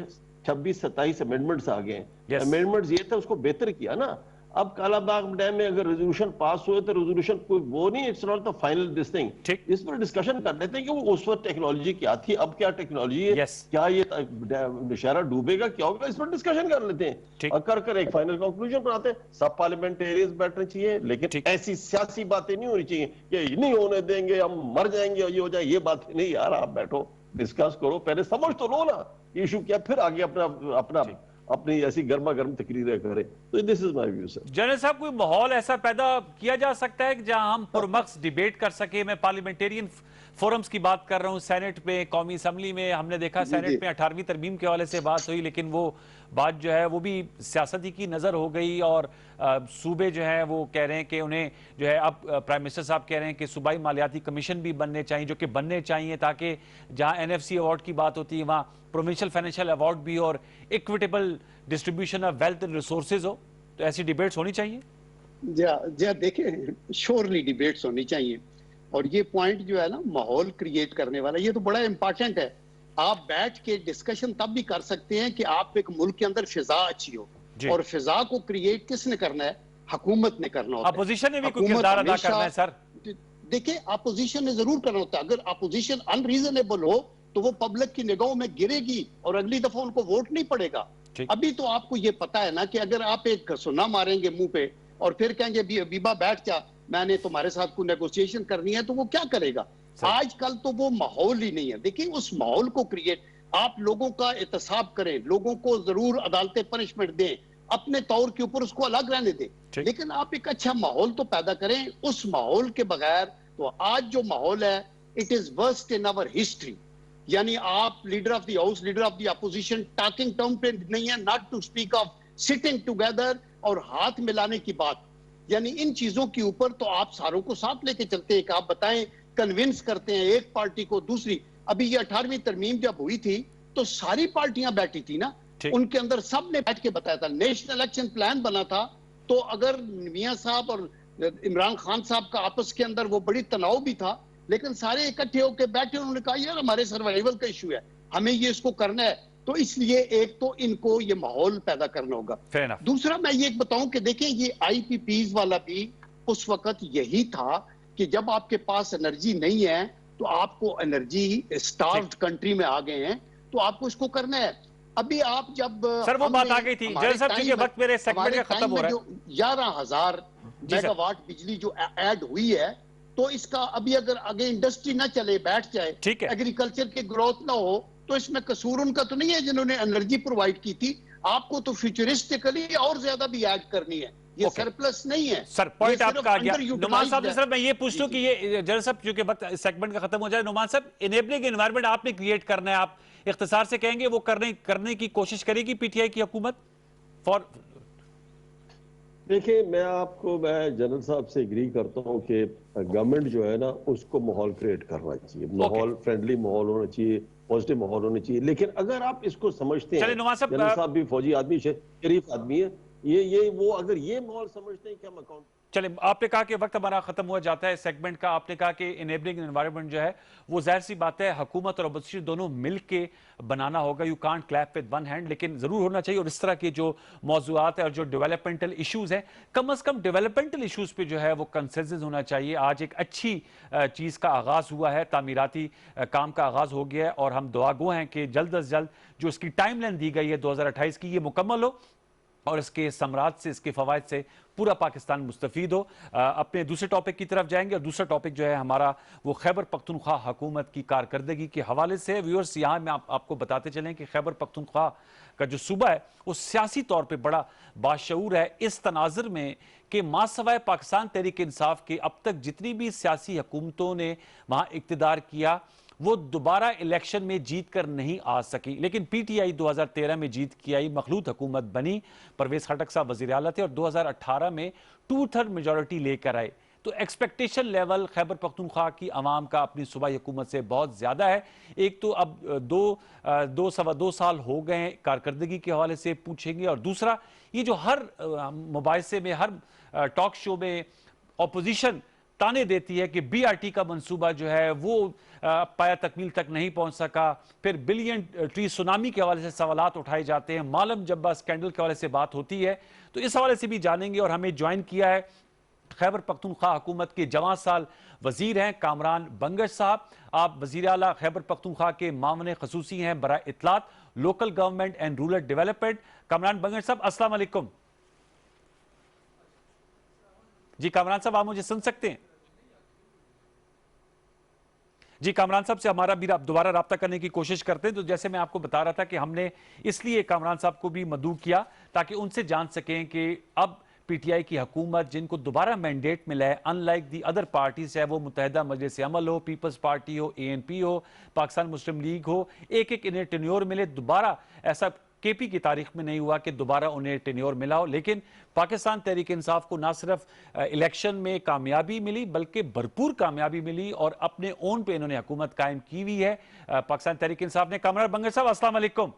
Speaker 3: 26-27 امینڈمنٹس آ گئے ہیں۔ امینڈمنٹس یہ تھا، اس کو بہتر کیا نا۔ اب کالا باغ ڈیم میں اگر ریزولوشن پاس ہوئے تو ریزولوشن کوئی وہ نہیں، it's not the final this thing, اس پر ڈسکشن کر لیتے ہیں کہ وہ اس وقت ٹیکنالوجی کیا تھی، اب کیا ٹیکنالوجی ہے، کیا یہ نشارہ ڈوبے گا، کیا ہوگا، اس پر ڈسکشن کر لیتے ہیں اور کر ایک فائنل کنکلوژن بناتے ہیں۔ سب پارلیمنٹیرینز بیٹھنے چاہیے، لیکن ایسی سیاسی باتیں نہیں ہونی چاہیے کہ نہیں ہونے دیں گے، ہم مر جائیں گے اور یہ ہو جائے، یہ بات نہیں یار، آپ بیٹھو ڈسکس کرو، پہلے سمجھ تو لو نا ایشو کیا، پھر آگے اپنا اپنی ایسی گرما گرم تقریریں کرے۔ تو this is my view sir۔
Speaker 1: General صاحب کوئی ماحول ایسا پیدا کیا جا سکتا ہے کہ جہاں ہم پرمکس ڈیبیٹ کر سکیں؟ میں پارلیمنٹیرین فورمز کی بات کر رہا ہوں، سینٹ میں، قومی اسمبلی میں ہم نے دیکھا سینٹ میں 18ویں ترمیم کے حوالے سے بات ہوئی، لیکن وہ بات جو ہے وہ بھی سیاستی کی نظر ہو گئی، اور صوبے جو ہیں وہ کہہ رہے ہیں کہ انہیں جو ہے اب پرائم منسٹر صاحب کہہ رہے ہیں کہ صوبائی مالیاتی کمیشن بھی بننے چاہیے، جو کہ بننے چاہیے تاکہ جہاں NFC ایوارڈ کی بات ہوتی ہے وہاں پروونشل فائنینشیل ایوارڈ بھی اور equitable distribution of wealth and resources ہو۔ تو ایسی ڈیبیٹس ہونی چاہیے؟
Speaker 2: جی دیکھیں، شورلی ڈیبیٹس ہونی چاہیے، اور یہ پوائنٹ جو ہے نا ماحول کریٹ کرنے والا، یہ تو بڑا امپارٹنٹ ہے۔ آپ بیٹھ کے ڈسکشن تب بھی کر سکتے ہیں کہ آپ ایک ملک کے اندر فضا اچھی ہو، اور فضا کو کریٹ کس نے کرنا ہے؟ حکومت نے کرنا ہوتا ہے۔
Speaker 1: اپوزیشن نے بھی کوئی کردار ادا کرنا ہے سر؟
Speaker 2: دیکھیں اپوزیشن نے ضرور کرنا ہوتا ہے، اگر اپوزیشن ان ریزنیبل ہو تو وہ پبلک کی نگاہوں میں گرے گی اور اگلی دفعہ ان کو ووٹ نہیں پڑے گا۔ ابھی تو آپ کو یہ پتا ہے نا کہ اگر آپ ایک سنا ماریں گے منہ پہ اور پھر کہیں گے بیبا بیٹھ جا، میں نے تمہارے ساتھ کوئی نیگوسیشن کرنی ہے، تو وہ کیا کرے گا؟ آج کل تو وہ ماحول ہی نہیں ہے۔ دیکھیں اس ماحول کو کریٹ، آپ لوگوں کا احتساب کریں، لوگوں کو ضرور عدالتیں پنشمنٹ دیں، اپنے طور کے اوپر اس کو الگ رہنے دیں، لیکن آپ ایک اچھا ماحول تو پیدا کریں۔ اس ماحول کے بغیر تو آج جو ماحول ہے it is worst in our history, یعنی آپ leader of the house, leader of the opposition talking term پہ نہیں ہے، not to speak of sitting together اور ہاتھ ملانے کی بات، یعنی ان چیزوں کے اوپر تو آپ ساروں کو ساتھ لے کے چلتے ہیں کہ آپ بتائیں، کنونس کرتے ہیں ایک پارٹی کو دوسری۔ ابھی یہ 18ویں ترمیم جب ہوئی تھی تو ساری پارٹیاں بیٹھی تھی نا، ان کے اندر سب نے بیٹھ کے بتایا تھا، نیشنل الیکشن پلان بنا تھا، تو اگر میاں صاحب اور عمران خان صاحب کا آپس کے اندر وہ بڑی تناؤ بھی تھا، لیکن سارے اکٹھے ہو کے بیٹھے، انہوں نے کہا یار ہمارے سروائیول کا ایشو ہے، ہمیں یہ اس کو کرنا ہے۔ تو اس لیے ایک تو ان کو یہ ماحول پیدا کرنا ہوگا۔ دوسرا میں یہ بتاؤں کہ دیکھیں یہ IPPs والا بھی اس وقت یہی تھا کہ جب آپ کے پاس انرجی نہیں ہے تو آپ کو انرجی اسٹاروڈ کنٹری میں آ گئے ہیں تو آپ کو اس کو کرنا ہے. ابھی آپ جب
Speaker 1: سر وہ بات آ گئی تھی جنرل صاحب، چونکہ وقت میرے سیگمنٹ کا ختم ہو رہا ہے.
Speaker 2: جو 11,000 میگا واٹ بجلی جو ایڈ ہوئی ہے تو اس کا ابھی اگر آگے انڈسٹری نہ چلے بیٹھ جائے, ایگریکلچر کے گروتھ نہ ہو تو اس میں قصور ان کا تو نہیں ہے جنہوں نے انرجی پرووائڈ کی تھی. آپ کو تو فیوچرسٹیکلی اور زیادہ بھی ایڈ کرنی ہے, یہ سرپلس نہیں ہے.
Speaker 1: سر پوائنٹ آپ کا آ گیا. نعمان صاحب صرف میں یہ پوچھتا ہوں کہ یہ جنرل صاحب چونکہ وقت سیگمنٹ کا ختم ہو جائے, نعمان صاحب انیبلنگ انوائرمنٹ آپ نے کریٹ کرنا ہے, آپ اختصار سے کہیں گے وہ کرنے کی کوشش کرے گی پی ٹی آئی کی حکومت فور؟
Speaker 3: دیکھیں میں جنرل صاحب سے اگری کرتا ہوں کہ گورنمنٹ جو ہے نا اس کو ماحول کریٹ کرنا چاہیے, ماحول فرینڈلی ماحول ہونا چاہیے, پازیٹیو ماحول ہونا چاہیے. لیکن اگر آپ اس کو سمجھتے ہیں, جنرل صاحب بھی فوجی آدمی شریف آدمی ہے, وہ اگر یہ ماحول سمجھتے ہیں کہ ہم اکاؤنٹ.
Speaker 1: چلیں, آپ نے کہا کہ وقت ہمارا ختم ہوا جاتا ہے سیگمنٹ کا. آپ نے کہا کہ انیبلنگ انوائرمنٹ جو ہے وہ ظاہر سی بات ہے حکومت اور اپوزیشن دونوں مل کے بنانا ہوگا. You can't clip with one hand, لیکن ضرور ہونا چاہیے. اور اس طرح کے جو موضوعات ہیں اور جو ڈیولپمنٹل ایشوز ہیں, کم از کم ڈیولپمنٹل ایشوز پہ جو ہے وہ کنسنسس ہونا چاہیے. آج ایک اچھی چیز کا آغاز ہوا ہے, تعمیراتی کام کا آغاز ہو گیا ہے, اور ہم دعا گو ہیں کہ جلد از جلد جو اس کی ٹائم لائن دی گئی ہے 2028 کی, یہ مکمل ہو اور اس کے ثمرات سے, اس کے فوائد سے پورا پاکستان مستفید ہو. اپنے دوسرے ٹاپک کی طرف جائیں گے, اور دوسرا ٹاپک جو ہے ہمارا وہ خیبر پختونخوا حکومت کی کارکردگی کے حوالے سے. ویورز, یہاں میں آپ کو بتاتے چلیں کہ خیبر پختونخوا کا جو صوبہ ہے وہ سیاسی طور پہ بڑا باشعور ہے, اس تناظر میں کہ ماسوائے پاکستان تحریک انصاف کے اب تک جتنی بھی سیاسی حکومتوں نے وہاں اقتدار کیا وہ دوبارہ الیکشن میں جیت کر نہیں آ سکی. لیکن پی ٹی آئی 2013 میں جیت کی آئی, مخلوط حکومت بنی, پرویز خٹک صاحب وزیر اعلیٰ تھے, اور 2018 میں 2/3 میجورٹی لے کر آئے. تو ایکسپیکٹیشن لیول خیبر پختونخوا کی عوام کا اپنی صوبائی حکومت سے بہت زیادہ ہے. ایک تو اب سوا دو سال ہو گئے ہیں کارکردگی کے حوالے سے پوچھیں گے, اور دوسرا یہ جو ہر مباحثے میں, ہر ٹاک شو میں اپوزیشن تانے دیتی ہے کہ بی آر ٹی کا منصوبہ جو ہے وہ پایا تکمیل تک نہیں پہنچ سکا. پھر بلین ٹری سونامی کے حوالے سے سوالات اٹھائے جاتے ہیں, مالم جبہ اسکینڈل کے حوالے سے بات ہوتی ہے. تو اس حوالے سے بھی جانیں گے. اور ہمیں جوائن کیا ہے خیبر پختونخوا حکومت کے جوان سال وزیر ہیں کامران بنگش صاحب. آپ وزیر اعلیٰ خیبر پختونخوا کے معاون خصوصی ہیں برائے اطلاعات, local government and rural development. Kamran Bangash صاحب السلام علیکم. جی کامران صاحب, آپ مجھے سن سکتے ہیں؟ جی کامران صاحب سے ہمارا بھی دوبارہ رابطہ کرنے کی کوشش کرتے ہیں. تو جیسے میں آپ کو بتا رہا تھا کہ ہم نے اس لیے کامران صاحب کو بھی مدعو کیا تاکہ ان سے جان سکیں کہ اب پی ٹی آئی کی حکومت جن کو دوبارہ مینڈیٹ ملا ہے, in like the other parties, ہے وہ متحدہ مجلس عمل ہو, پیپلز پارٹی ہو, اے این پی ہو, پاکستان مسلم لیگ ہو, ایک انہیں ٹینیور ملے. دوبارہ ایسا کے پی کی تاریخ میں نہیں ہوا کہ دوبارہ انہیں ٹینیور ملا ہو. لیکن پاکستان تحریک انصاف کو نہ صرف الیکشن میں کامیابی ملی بلکہ بھرپور کامیابی ملی, اور اپنے اون پہ انہوں نے حکومت قائم کی ہوئی ہے پاکستان تحریک انصاف نے. کامران بنگش صاحب السلام علیکم.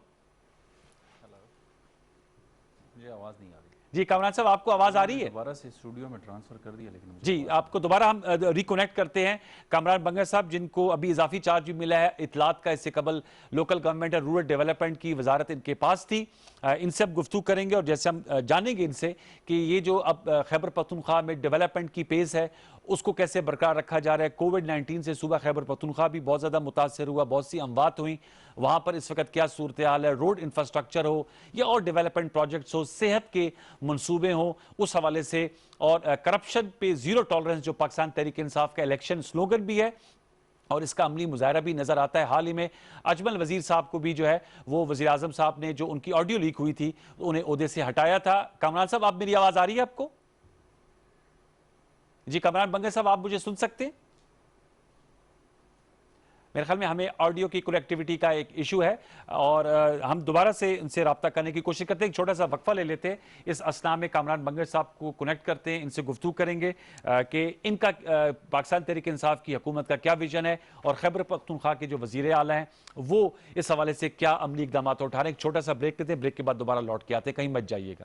Speaker 4: مجھے آواز نہیں آ رہی.
Speaker 1: جی کامران صاحب, آپ کو آواز آ رہی ہے؟
Speaker 4: دوبارہ سے اسٹوڈیو میں ٹرانسفر کر دیا, لیکن
Speaker 1: جی آپ کو دوبارہ ہم ریکونیکٹ کرتے ہیں. کامران بنگش صاحب جن کو ابھی اضافی چارج بھی ملا ہے اطلاعات کا, اس سے قبل لوکل گورنمنٹ اور رورل ڈیولپمنٹ کی وزارت ان کے پاس تھی. ان سے اب گفتگو کریں گے, اور جیسے ہم جانیں گے ان سے کہ یہ جو اب خیبر پختونخوا میں ڈیولپمنٹ کی پیس ہے اس کو کیسے برقرار رکھا جا رہا ہے. کووڈ-19 سے صوبہ خیبر پختونخوا بھی بہت زیادہ متاثر ہوا, بہت سی اموات ہوئیں. وہاں پر اس وقت کیا صورتحال ہے, روڈ انفراسٹرکچر ہو یا اور ڈیولپمنٹ پروجیکٹس ہو, صحت کے منصوبے ہوں, اس حوالے سے. اور کرپشن پہ زیرو ٹالرنس جو پاکستان تحریک انصاف کا الیکشن سلوگن بھی ہے, اور اس کا عملی مظاہرہ بھی نظر آتا ہے. حال ہی میں اجمل وزیر صاحب کو بھی جو ہے وہ وزیر اعظم صاحب نے, جو ان کی آڈیو لیک ہوئی تھی, انہیں عہدے سے ہٹایا تھا. کامران صاحب, آپ میری آواز آ رہی ہے آپ کو؟ جی کامران بنگش صاحب, آپ مجھے سن سکتے ہیں؟ میرے خیال میں ہمیں آڈیو کی کنیکٹیوٹی کا ایک ایشو ہے, اور ہم دوبارہ سے ان سے رابطہ کرنے کی کوشش کرتے ہیں. ایک چھوٹا سا وقفہ لے لیتے ہیں, اس اسنا میں کامران بنگش صاحب کو کنیکٹ کرتے ہیں, ان سے گفتگو کریں گے کہ ان کا پاکستان تحریک انصاف کی حکومت کا کیا ویژن ہے, اور خیبر پختونخوا کے جو وزیر اعلیٰ ہیں وہ اس حوالے سے کیا عملی اقدامات اٹھا رہے ہیں. ایک چھوٹا سا بریک لیتے ہیں, بریک کے بعد دوبارہ لوٹ کے آتے ہیں, کہیں مت جائیے گا.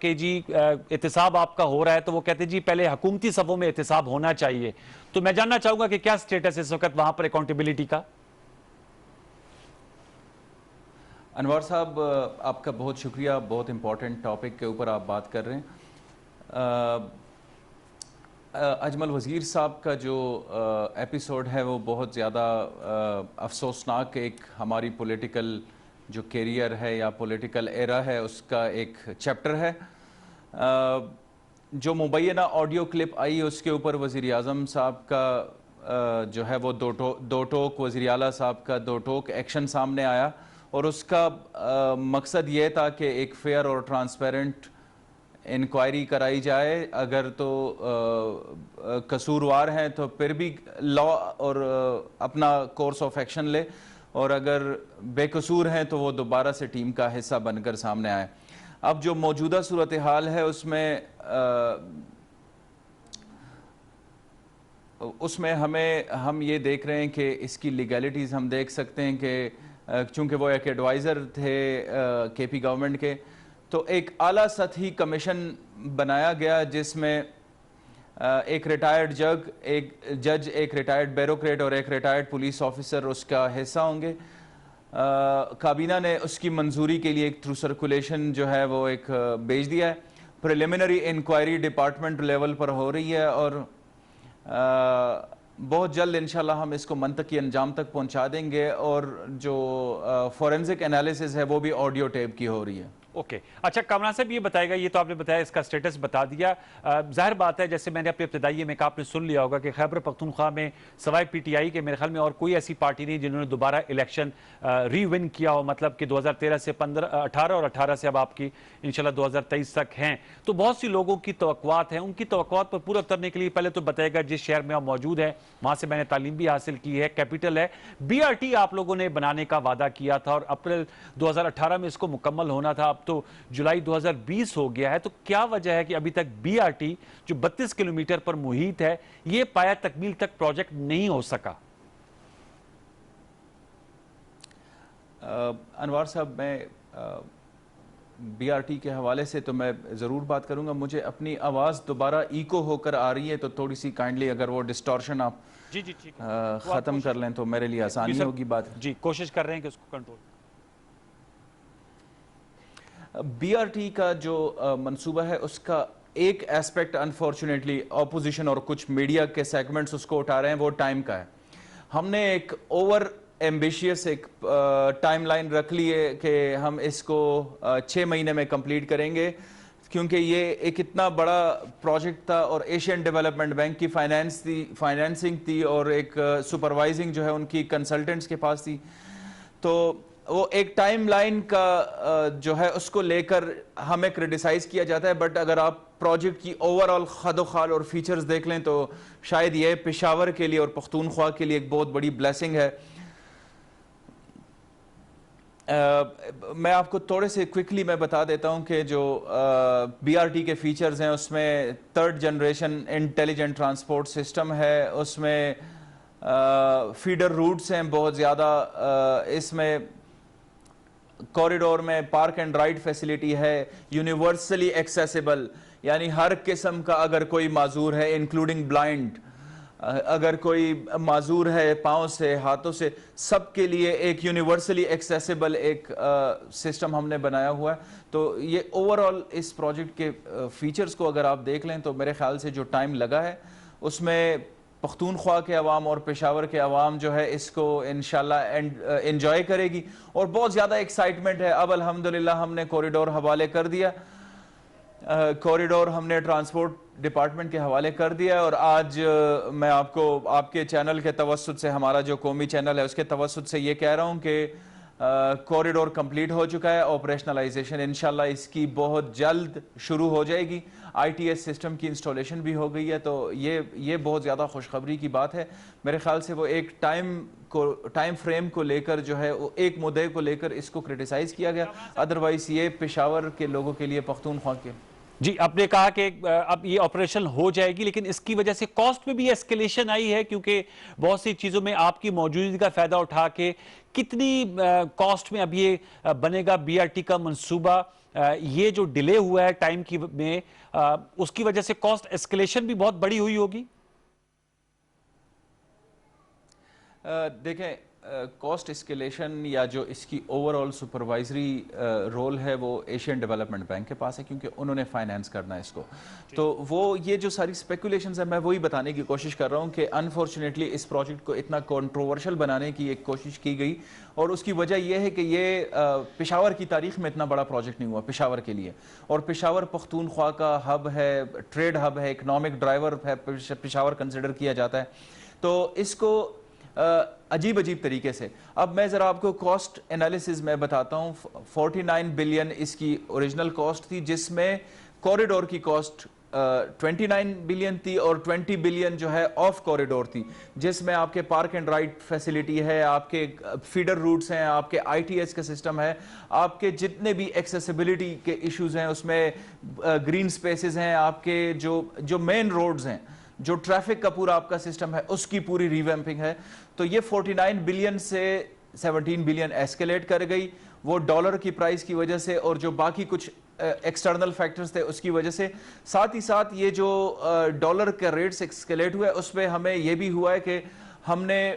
Speaker 1: کہ جی احتساب آپ کا ہو رہا ہے تو وہ کہتے ہیں جی پہلے حکومتی صفوں میں احتساب ہونا چاہیے. تو میں جاننا چاہوں گا کہ کیا سٹیٹس اس وقت وہاں پر اکاؤنٹیبلٹی کا؟
Speaker 4: انوار صاحب آپ کا بہت شکریہ, بہت امپورٹنٹ ٹاپک کے اوپر آپ بات کر رہے ہیں. اجمل وزیر صاحب کا جو ایپیسوڈ ہے وہ بہت زیادہ افسوسناک ایک ہماری پولیٹیکل جو کیریئر ہے یا پولیٹیکل ایرا ہے اس کا ایک چیپٹر ہے. جو مبینہ آڈیو کلپ آئی اس کے اوپر وزیر اعظم صاحب کا جو ہے وہ دو ٹوک وزیر اعلیٰ صاحب کا دو ٹوک ایکشن سامنے آیا, اور اس کا مقصد یہ تھا کہ ایک فیئر اور ٹرانسپیرنٹ انکوائری کرائی جائے. اگر تو قصوروار ہیں تو پھر بھی لا اور اپنا کورس آف ایکشن لے, اور اگر بے قصور ہیں تو وہ دوبارہ سے ٹیم کا حصہ بن کر سامنے آئے. اب جو موجودہ صورتحال ہے اس میں ہم یہ دیکھ رہے ہیں کہ اس کی لیگیلٹیز ہم دیکھ سکتے ہیں کہ چونکہ وہ ایک ایڈوائزر تھے کے پی گورنمنٹ کے, تو ایک اعلیٰ سطحی کمیشن بنایا گیا جس میں ایک ریٹائرڈ جج, ایک ریٹائرڈ بیوروکریٹ اور ایک ریٹائرڈ پولیس آفیسر اس کا حصہ ہوں گے. کابینہ نے اس کی منظوری کے لیے ایک تھرو سرکولیشن جو ہے وہ ایک بھیج دیا ہے. پریلیمنری انکوائری ڈپارٹمنٹ لیول پر ہو رہی ہے, اور بہت جلد انشاءاللہ ہم اس کو منطقی انجام تک پہنچا دیں گے, اور جو فورنزک انالیسز ہے وہ بھی آڈیو ٹیپ کی ہو رہی ہے.
Speaker 1: اوکے, اچھا کامران صاحب یہ بتائے گا, یہ تو آپ نے بتایا اس کا سٹیٹس بتا دیا. ظاہر بات ہے جیسے میں نے اپنے ابتدائی میں کہا, آپ نے سن لیا ہوگا کہ خیبر پختونخوا میں سوائے پی ٹی آئی کے میرے خیال میں اور کوئی ایسی پارٹی نہیں جنہوں نے دوبارہ الیکشن ری ون کیا ہو, مطلب کہ 2013 سے 18 اور 18 سے اب آپ کی انشاءاللہ 2023 تک ہیں. تو بہت سی لوگوں کی توقعات ہیں, ان کی توقعات پر پورا اترنے کے لیے پہلے تو بتائے گا جس شہر میں آپ موجود ہیں وہاں سے میں نے تعلیم بھی حاصل کی ہے, کیپٹل ہے, بی آر ٹی آپ لوگوں نے بنانے کا وعدہ کیا تھا اور اپریل 2018 میں اس کو مکمل ہونا تھا, اب تو جولائی 2020 ہو گیا ہے. تو کیا وجہ ہے کہ ابھی تک بی آر ٹی جو 32 کلومیٹر پر محیط ہے یہ پایا تکمیل تک پروجیکٹ نہیں ہو سکا؟
Speaker 4: انوار صاحب میں بی آر ٹی کے حوالے سے تو میں ضرور بات کروں گا. مجھے اپنی آواز دوبارہ ایکو ہو کر آ رہی ہے, تو تھوڑی سی کائنڈلی اگر وہ ڈسٹورشن آپ ختم کر لیں تو میرے لیے آسانی ہوگی بات.
Speaker 1: جی کوشش کر رہے ہیں کہ اس کو کنٹرول.
Speaker 4: بی آر ٹی کا جو منصوبہ ہے اس کا ایک ایسپیکٹ انفارچونیٹلی اپوزیشن اور کچھ میڈیا کے سیگمنٹس اس کو اٹھا رہے ہیں, وہ ٹائم کا ہے. ہم نے ایک اوور ایمبیشیس ایک ٹائم لائن رکھ لی ہے کہ ہم اس کو 6 مہینے میں کمپلیٹ کریں گے, کیونکہ یہ ایک اتنا بڑا پروجیکٹ تھا اور ایشین ڈیولپمنٹ بینک کی فائنینسنگ تھی اور ایک سپروائزنگ جو ہے ان کی کنسلٹنٹس کے پاس تھی. تو وہ ایک ٹائم لائن کا جو ہے اس کو لے کر ہمیں کرٹیسائز کیا جاتا ہے, بٹ اگر آپ پروجیکٹ کی اوور آل خد و خال اور فیچرز دیکھ لیں تو شاید یہ پشاور کے لیے اور پختونخوا کے لیے ایک بہت بڑی بلیسنگ ہے. میں آپ کو تھوڑے سے کوئکلی میں بتا دیتا ہوں کہ جو بی آر ٹی کے فیچرز ہیں اس میں 3rd generation intelligent transport system ہے, اس میں فیڈر روٹس ہیں بہت زیادہ, اس میں کوریڈور میں پارک اینڈ رائڈ فیسیلیٹی ہے, یونیورسلی ایکسیسیبل, یعنی ہر قسم کا اگر کوئی معذور ہے انکلوڈنگ بلائنڈ, اگر کوئی معذور ہے پاؤں سے ہاتھوں سے, سب کے لیے ایک یونیورسلی ایکسیسیبل ایک سسٹم ہم نے بنایا ہوا ہے. تو یہ اوور آل اس پروجیکٹ کے فیچرز کو اگر آپ دیکھ لیں تو میرے خیال سے جو ٹائم لگا ہے اس میں پختونخوا کے عوام اور پشاور کے عوام جو ہے اس کو انشاءاللہ انجوائے کرے گی, اور بہت زیادہ ایکسائٹمنٹ ہے. اب الحمدللہ ہم نے کوریڈور حوالے کر دیا, کوریڈور ہم نے ٹرانسپورٹ ڈپارٹمنٹ کے حوالے کر دیا ہے, اور آج میں آپ کو آپ کے چینل کے توسط سے, ہمارا جو قومی چینل ہے اس کے توسط سے یہ کہہ رہا ہوں کہ کوریڈور کمپلیٹ ہو چکا ہے. آپریشنلائزیشن انشاءاللہ اس کی بہت جلد شروع ہو جائے گی. آئی ٹی ایس سسٹم کی انسٹالیشن بھی ہو گئی ہے, تو یہ بہت زیادہ خوشخبری کی بات ہے. میرے خیال سے وہ ایک ٹائم فریم کو لے کر جو ہے ایک مدعے کو لے کر اس کو کرٹیسائز کیا گیا, ادروائز یہ پشاور کے لوگوں کے لیے, پختونخوا کے.
Speaker 1: جی آپ نے کہا کہ اب یہ آپریشن ہو جائے گی, لیکن اس کی وجہ سے کاسٹ میں بھی ایسکیلیشن آئی ہے, کیونکہ بہت سی چیزوں میں آپ کی موجودگی کا فائدہ اٹھا کے کتنی کاسٹ میں اب یہ بنے گا بی آر ٹی کا منصوبہ, یہ جو ڈیلے ہوا ہے ٹائم کی میں اس کی وجہ سے کاسٹ ایسکیلیشن بھی بہت بڑی ہوئی ہوگی؟
Speaker 4: دیکھیں کاسٹ اسکیلیشن یا جو اس کی اوور آل سپروائزری رول ہے وہ ایشین ڈیولپمنٹ بینک کے پاس ہے، کیونکہ انہوں نے فائنینس کرنا ہے اس کو. تو وہ یہ جو ساری اسپیکولیشنز ہیں میں وہی بتانے کی کوشش کر رہا ہوں کہ انفارچونیٹلی اس پروجیکٹ کو اتنا کنٹروورشل بنانے کی ایک کوشش کی گئی، اور اس کی وجہ یہ ہے کہ یہ پشاور کی تاریخ میں اتنا بڑا پروجیکٹ نہیں ہوا پشاور کے لیے، اور پشاور پختونخوا کا ہب ہے، ٹریڈ ہب ہے، اکنامک ڈرائیور ہے، پشاور کنسیڈر کیا جاتا ہے. تو اس کو عجیب طریقے سے اب میں ذرا آپ کو کاسٹ انالیسز میں بتاتا ہوں. 49 بلین اس کی اوریجنل کاسٹ تھی، جس میں کوریڈور کی کاسٹ 29 بلین تھی، اور 20 بلین جو ہے آف کوریڈور تھی، جس میں آپ کے پارک اینڈ رائڈ فیسیلیٹی ہے، آپ کے فیڈر روٹس ہیں، آپ کے آئی ٹی ایس کا سسٹم ہے، آپ کے جتنے بھی ایکسیسیبلٹی کے ایشوز ہیں اس میں گرین سپیسز ہیں، آپ کے جو مین روڈز ہیں، جو ٹریفک کا پورا آپ کا سسٹم ہے اس کی پوری ریویمپنگ ہے. تو یہ 49 بلین سے 17 بلین ایسکیلیٹ کر گئی، وہ ڈالر کی پرائز کی وجہ سے اور جو باقی کچھ ایکسٹرنل فیکٹرز تھے اس کی وجہ سے. ساتھ ہی ساتھ یہ جو ڈالر کا ریٹس ایکسکیلیٹ ہوا ہے اس پہ ہمیں یہ بھی ہوا ہے کہ ہم نے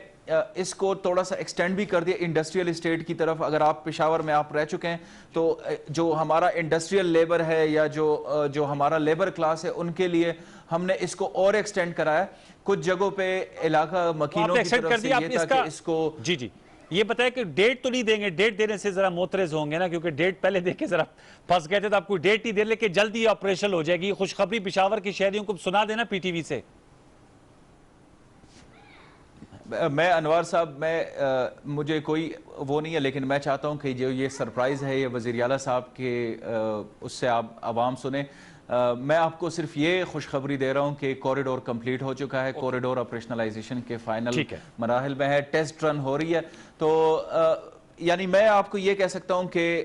Speaker 4: اس کو تھوڑا سا ایکسٹینڈ بھی کر دیا انڈسٹریل اسٹیٹ کی طرف. اگر آپ پشاور میں آپ رہ چکے ہیں تو جو ہمارا انڈسٹریل لیبر ہے یا جو ہمارا لیبر کلاس ہے ان کے لیے ہم نے اس کو اور ایکسٹینڈ کرایا. کچھ جگہوں پہ علاقہ مکینوں کی طرف سے یہ تھا کہ اس کو
Speaker 1: جی یہ بتائیں کہ ڈیٹ تو نہیں دیں گے، ڈیٹ دینے سے ذرا معترض ہوں گے نا، کیونکہ ڈیٹ پہلے دے کے ذرا پھنس گئے تھے، تو آپ کو ڈیٹ نہیں دے لے کہ جلدی آپریشنل ہو جائے گی. خوشخبری پشاور کے شہریوں کو سنا دینا پی ٹی وی سے.
Speaker 4: میں انوار صاحب مجھے کوئی وہ نہیں ہے، لیکن میں چاہتا ہوں کہ جو یہ سرپرائز ہے یہ وزیر اعلیٰ صاحب کے اس سے آپ عوام سنیں. میں آپ کو صرف یہ خوشخبری دے رہا ہوں کہ کوریڈور کمپلیٹ ہو چکا ہے، کوریڈور آپریشنلائزیشن کے فائنل مراحل میں ہے، ٹیسٹ رن ہو رہی ہے. تو یعنی میں آپ کو یہ کہہ سکتا ہوں کہ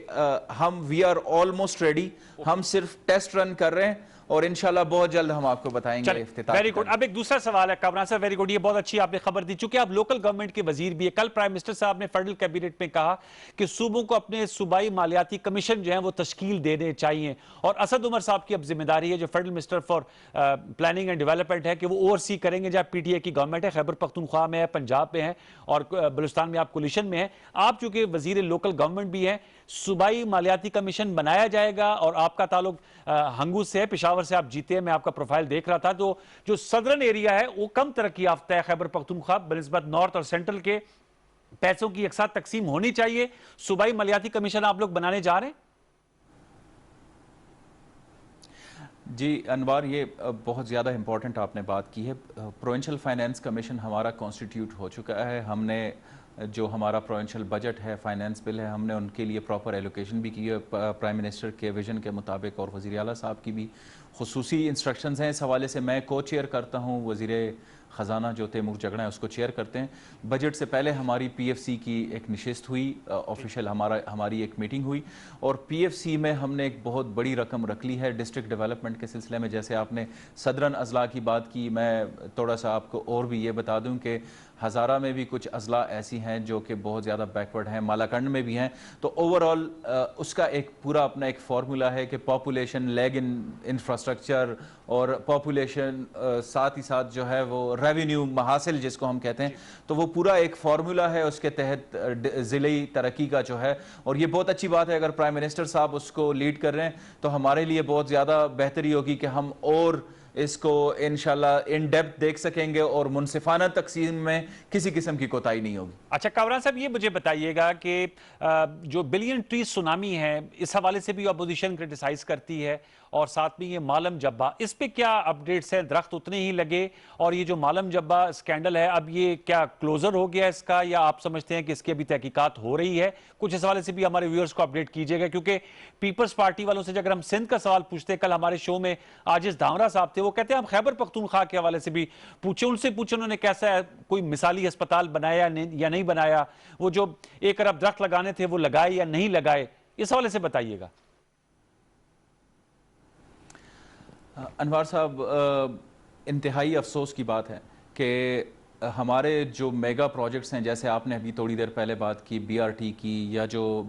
Speaker 4: ہم وی آر آلموسٹ ریڈی، ہم صرف ٹیسٹ رن کر رہے ہیں اور انشاءاللہ بہت جلد ہم آپ کو بتائیں گے افتتاح.
Speaker 1: Very good. اب ایک دوسرا سوال ہے کامران صاحب، ویری گڈ، یہ بہت اچھی آپ نے خبر دی. چونکہ آپ لوکل گورنمنٹ کے وزیر بھی ہے، کل پرائم منسٹر صاحب نے فیڈرل کیبنٹ میں کہا کہ صوبوں کو اپنے صوبائی مالیاتی کمیشن جو ہیں وہ تشکیل دینے چاہیے، اور اسد عمر صاحب کی اب ذمہ داری ہے جو federal minister for planning and development ہے کہ وہ اوورسی کریں گے. جہاں پی ٹی اے کی گورنمنٹ ہے، خیبر پختونخوا میں ہے، پنجاب میں ہے، اور بلوچستان میں آپ کولیشن میں ہیں. آپ چونکہ وزیر لوکل گورنمنٹ بھی ہیں، صوبائی مالیاتی کمیشن بنایا جائے گا، اور آپ کا تعلق ہنگو سے ہے، پشاور سے آپ جیتے ہیں، میں آپ کا پروفائل دیکھ رہا تھا. تو جو صدرن ایریا ہے وہ کم ترقی یافتہ ہے خیبر پختونخوا بنسبت نارتھ اور سینٹرل کے، پیسوں کی یکساں تقسیم ہونی چاہیے. صوبائی مالیاتی کمیشن آپ لوگ بنانے جا رہے ہیں؟
Speaker 4: جی انوار، یہ بہت زیادہ امپورٹنٹ آپ نے بات کی ہے. پروونشل فائنینس کمیشن ہمارا کانسٹیٹیوٹ ہو چکا ہے. ہم نے جو ہمارا پروونشل بجٹ ہے، فائنینس بل ہے، ہم نے ان کے لیے پراپر ایلوکیشن بھی کی ہے پرائم منسٹر کے ویژن کے مطابق، اور وزیر اعلیٰ صاحب کی بھی خصوصی انسٹرکشنز ہیں اس حوالے سے. میں کو چیئر کرتا ہوں، وزیر خزانہ جو تیمور جگڑا ہے اس کو چیئر کرتے ہیں. بجٹ سے پہلے ہماری پی ایف سی کی ایک نشست ہوئی، آفیشیل ہماری ایک میٹنگ ہوئی، اور پی ایف سی میں ہم نے ایک بہت بڑی رقم رکھ لی ہے ڈسٹرکٹ ڈیولپمنٹ کے سلسلے میں. جیسے آپ نے صدرن اضلاع کی بات کی، میں تھوڑا سا آپ کو اور بھی یہ بتا دوں کہ ہزارہ میں بھی کچھ اضلاع ایسی ہیں جو کہ بہت زیادہ بیکورڈ ہیں، مالاکنڈ میں بھی ہیں. تو اوورآل اس کا ایک پورا اپنا ایک فارمولا ہے کہ پاپولیشن، لیگ ان انفراسٹرکچر، اور پاپولیشن ساتھ ہی ساتھ جو ہے وہ ریونیو محاصل جس کو ہم کہتے ہیں. تو وہ پورا ایک فارمولا ہے اس کے تحت ضلعی ترقی کا جو ہے. اور یہ بہت اچھی بات ہے اگر پرائم منسٹر صاحب اس کو لیڈ کر رہے ہیں تو ہمارے لیے بہت زیادہ بہتری ہوگی کہ ہم اور اس کو انشاءاللہ ان ڈیپتھ دیکھ سکیں گے، اور منصفانہ تقسیم میں کسی قسم کی کوتاہی نہیں ہوگی.
Speaker 1: اچھا کامران صاحب، یہ مجھے بتائیے گا کہ جو بلین ٹری سونامی ہے، اس حوالے سے بھی اپوزیشن کرٹیسائز کرتی ہے، اور ساتھ میں یہ مالم جبہ، اس پہ کیا اپڈیٹس ہیں؟ درخت اتنے ہی لگے، اور یہ جو مالم جبہ سکینڈل ہے اب یہ کیا کلوزر ہو گیا اس کا، یا آپ سمجھتے ہیں کہ اس کی ابھی تحقیقات ہو رہی ہے؟ کچھ اس حوالے سے بھی ہمارے ویورز کو اپڈیٹ کیجئے گا، کیونکہ پیپلز پارٹی والوں سے اگر ہم سندھ کا سوال پوچھتے، کل ہمارے شو میں عاجز دھامرا صاحب تھے، وہ کہتے ہیں ہم خیبر پختونخوا کے حوالے سے بھی پوچھیں، ان سے پوچھیں انہوں نے کیسا ہے، کوئی مثالی اسپتال بنایا یا نہیں بنایا، وہ جو 1 ارب درخت لگانے تھے وہ لگائے یا نہیں لگائے، اس حوالے سے بتائیے گا.
Speaker 4: انوار صاحب، انتہائی افسوس کی بات ہے کہ ہمارے جو میگا پروجیکٹس ہیں، جیسے آپ نے ابھی تھوڑی دیر پہلے بات کی BRT کی، یا جو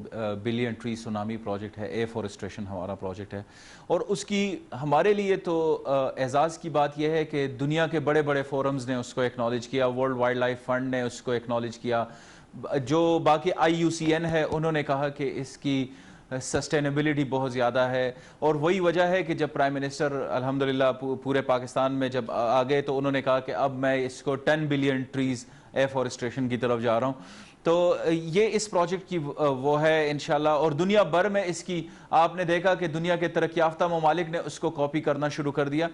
Speaker 4: بلین ٹری سونامی پروجیکٹ ہے، ایفورسٹریشن ہمارا پروجیکٹ ہے، اور اس کی ہمارے لیے تو اعزاز کی بات یہ ہے کہ دنیا کے بڑے بڑے فورمز نے اس کو ایکنالج کیا، ورلڈ وائلڈ لائف فنڈ نے اس کو ایکنالج کیا، جو باقی IUCN ہے انہوں نے کہا کہ اس کی سسٹینیبلٹی بہت زیادہ ہے. اور وہی وجہ ہے کہ جب پرائم منسٹر الحمدللہ پورے پاکستان میں جب آگئے تو انہوں نے کہا کہ اب میں اس کو 10 بلین ٹریز ایفورسٹریشن کی طرف جا رہا ہوں. تو یہ اس پروجیکٹ کی وہ ہے انشاءاللہ. اور دنیا بھر میں اس کی آپ نے دیکھا کہ دنیا کے ترقی یافتہ ممالک نے اس کو کاپی کرنا شروع کر دیا.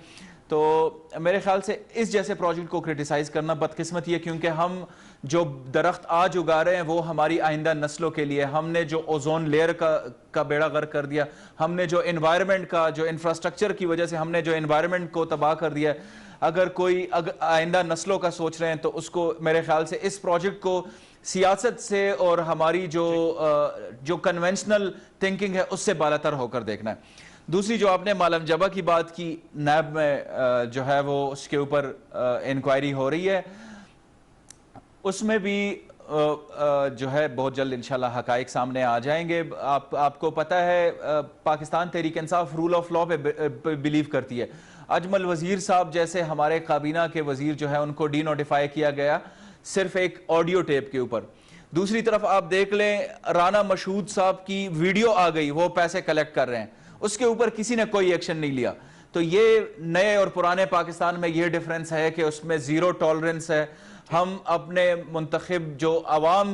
Speaker 4: تو میرے خیال سے اس جیسے پروجیکٹ کو کرٹیسائز کرنا بدقسمتی ہے، کیونکہ ہم جو درخت آج اگا رہے ہیں وہ ہماری آئندہ نسلوں کے لیے. ہم نے جو اوزون لیئر کا بیڑا غرق کر دیا، ہم نے جو انوائرمنٹ کا جو انفراسٹرکچر کی وجہ سے ہم نے جو انوائرمنٹ کو تباہ کر دیا، اگر کوئی آئندہ نسلوں کا سوچ رہے ہیں تو اس کو میرے خیال سے اس پروجیکٹ کو سیاست سے اور ہماری جو کنونشنل تھنکنگ ہے اس سے بالاتر ہو کر دیکھنا ہے. دوسری جو آپ نے مالم جبہ کی بات کی، نیب میں جو ہے وہ اس کے اوپر انکوائری ہو رہی ہے، اس میں بھی جو ہے بہت جلد انشاءاللہ حقائق سامنے آ جائیں گے. آپ کو پتہ ہے Pakistan Tehreek Insaf role of law پہ بلیو کرتی ہے. اجمل وزیر صاحب جیسے ہمارے کابینہ کے وزیر جو ہے ان کو ڈی نوٹیفائی کیا گیا صرف ایک آڈیو ٹیپ کے اوپر. دوسری طرف آپ دیکھ لیں رانا مشہود صاحب کی ویڈیو آ گئی، وہ پیسے کلیکٹ کر رہے ہیں، اس کے اوپر کسی نے کوئی ایکشن نہیں لیا. تو یہ نئے اور پرانے پاکستان میں یہ ڈیفرنس ہے کہ اس میں زیرو ٹالرنس ہے. ہم اپنے منتخب جو عوام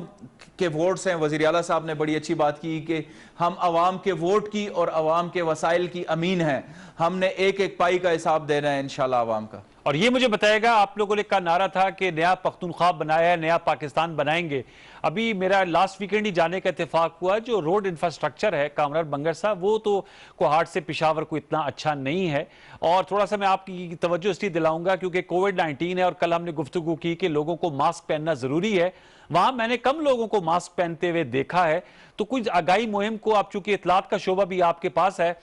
Speaker 4: کے ووٹس ہیں، وزیر اعلیٰ صاحب نے بڑی اچھی بات کی کہ ہم عوام کے ووٹ کی اور عوام کے وسائل کی امین ہیں. ہم نے ایک ایک پائی کا حساب دینا ہے انشاءاللہ عوام کا.
Speaker 1: اور یہ مجھے بتائے گا، آپ لوگوں نے کا نعرہ تھا کہ نیا پختونخوا بنایا ہے، نیا پاکستان بنائیں گے. ابھی میرا لاسٹ ویکنڈ ہی جانے کا اتفاق ہوا، جو روڈ انفراسٹرکچر ہے کامران بنگر صاحب وہ تو کوہاٹ سے پشاور کو اتنا اچھا نہیں ہے. اور تھوڑا سا میں آپ کی توجہ اس لیے دلاؤں گا کیونکہ کووڈ-19 ہے اور کل ہم نے گفتگو کی کہ لوگوں کو ماسک پہننا ضروری ہے. وہاں میں نے کم لوگوں کو ماسک پہنتے ہوئے دیکھا ہے. تو کچھ آگاہی مہم کو، آپ چونکہ اطلاعات کا شعبہ بھی آپ کے پاس ہے،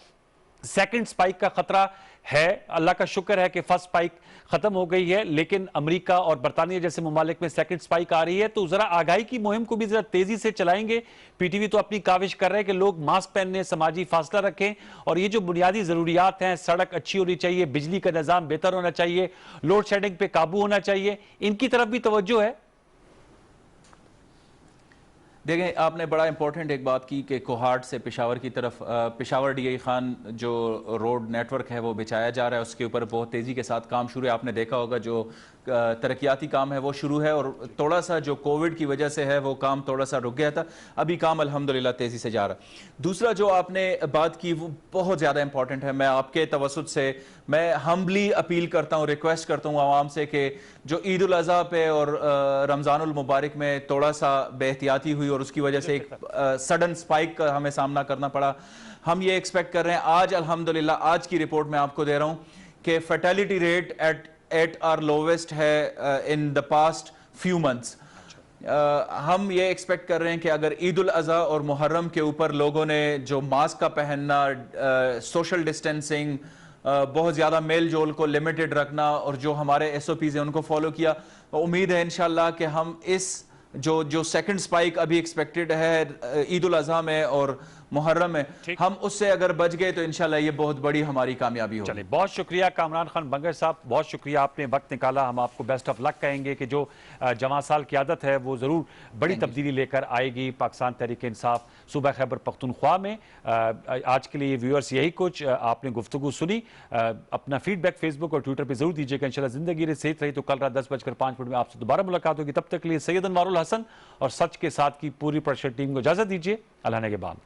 Speaker 1: سیکنڈ سپائک کا خطرہ ہے. اللہ کا شکر ہے کہ فرسٹ سپائک ختم ہو گئی ہے، لیکن امریکہ اور برطانیہ جیسے ممالک میں سیکنڈ سپائک آ رہی ہے. تو ذرا آگاہی کی مہم کو بھی ذرا تیزی سے چلائیں گے. پی ٹی وی تو اپنی کاوش کر رہے ہیں کہ لوگ ماسک پہننے، سماجی فاصلہ رکھیں، اور یہ جو بنیادی ضروریات ہیں، سڑک اچھی ہونی چاہیے، بجلی کا نظام بہتر ہونا چاہیے، لوڈ شیڈنگ پہ قابو ہونا چاہیے، ان کی طرف بھی توجہ ہے.
Speaker 4: دیکھیں آپ نے بڑا امپورٹنٹ ایک بات کی کہ کوہاٹ سے پشاور کی طرف پشاور ڈی آئی خان جو روڈ نیٹ ورک ہے وہ بچایا جا رہا ہے، اس کے اوپر بہت تیزی کے ساتھ کام شروع ہے. آپ نے دیکھا ہوگا جو ترقیاتی کام ہے وہ شروع ہے، اور تھوڑا سا جو کووڈ کی وجہ سے ہے وہ کام تھوڑا سا رک گیا تھا، ابھی کام الحمدللہ تیزی سے جا رہا ہے. دوسرا جو آپ نے بات کی وہ بہت زیادہ امپورٹنٹ ہے. میں آپ کے توسط سے میں ہمبلی اپیل کرتا ہوں، ریکویسٹ کرتا ہوں عوام سے کہ جو عید الاضحیٰ پہ اور رمضان المبارک میں تھوڑا سا بے احتیاطی ہوئی اور اس کی وجہ سے ایک سڈن سپائک کا ہمیں سامنا کرنا پڑا، ہم یہ ایکسپیکٹ کر رہے ہیں. آج الحمدللہ آج کی رپورٹ میں آپ کو دے رہا ہوں کہ فیٹیلٹی ریٹ ایٹ آر لوویسٹ ہے ان دا پاسٹ فیو منتھس. ہم یہ ایکسپیکٹ کر رہے ہیں کہ اگر عید الاضحیٰ اور محرم کے اوپر لوگوں نے جو ماسک کا پہننا، سوشل ڈسٹینسنگ، بہت زیادہ میل جول کو لمیٹڈ رکھنا اور جو ہمارے SOPs ہیں ان کو فالو کیا، امید ہے انشاءاللہ کہ ہم اس جو سیکنڈ سپائک ابھی ایکسپیکٹڈ ہے عید الاضحیٰ میں اور محرم میں، ہم اس سے اگر بچ گئے تو انشاءاللہ یہ بہت بڑی ہماری کامیابی ہوگی.
Speaker 1: چلیں، بہت شکریہ کامران خان بنگر صاحب، بہت شکریہ آپ نے وقت نکالا. ہم آپ کو بیسٹ آف لک کہیں گے کہ جو جماعت سال قیادت ہے وہ ضرور بڑی تبدیلی لے کر آئے گی پاکستان تحریک انصاف صوبہ خیبر پختونخوا میں. آج کے لیے ویورز یہی کچھ آپ نے گفتگو سنی. اپنا فیڈ بیک فیس بک اور ٹویٹر پہ ضرور دیجیے گا. انشاءاللہ زندگی رہے صحت رہی تو کل رات 10:05 میں آپ سے دوبارہ ملاقات ہوگی. تب تک کے لیے سید انوار الحسن اور سچ کے ساتھ کی پوری پروڈکشن ٹیم کو اجازت دیجیے. اللہ نگہبان.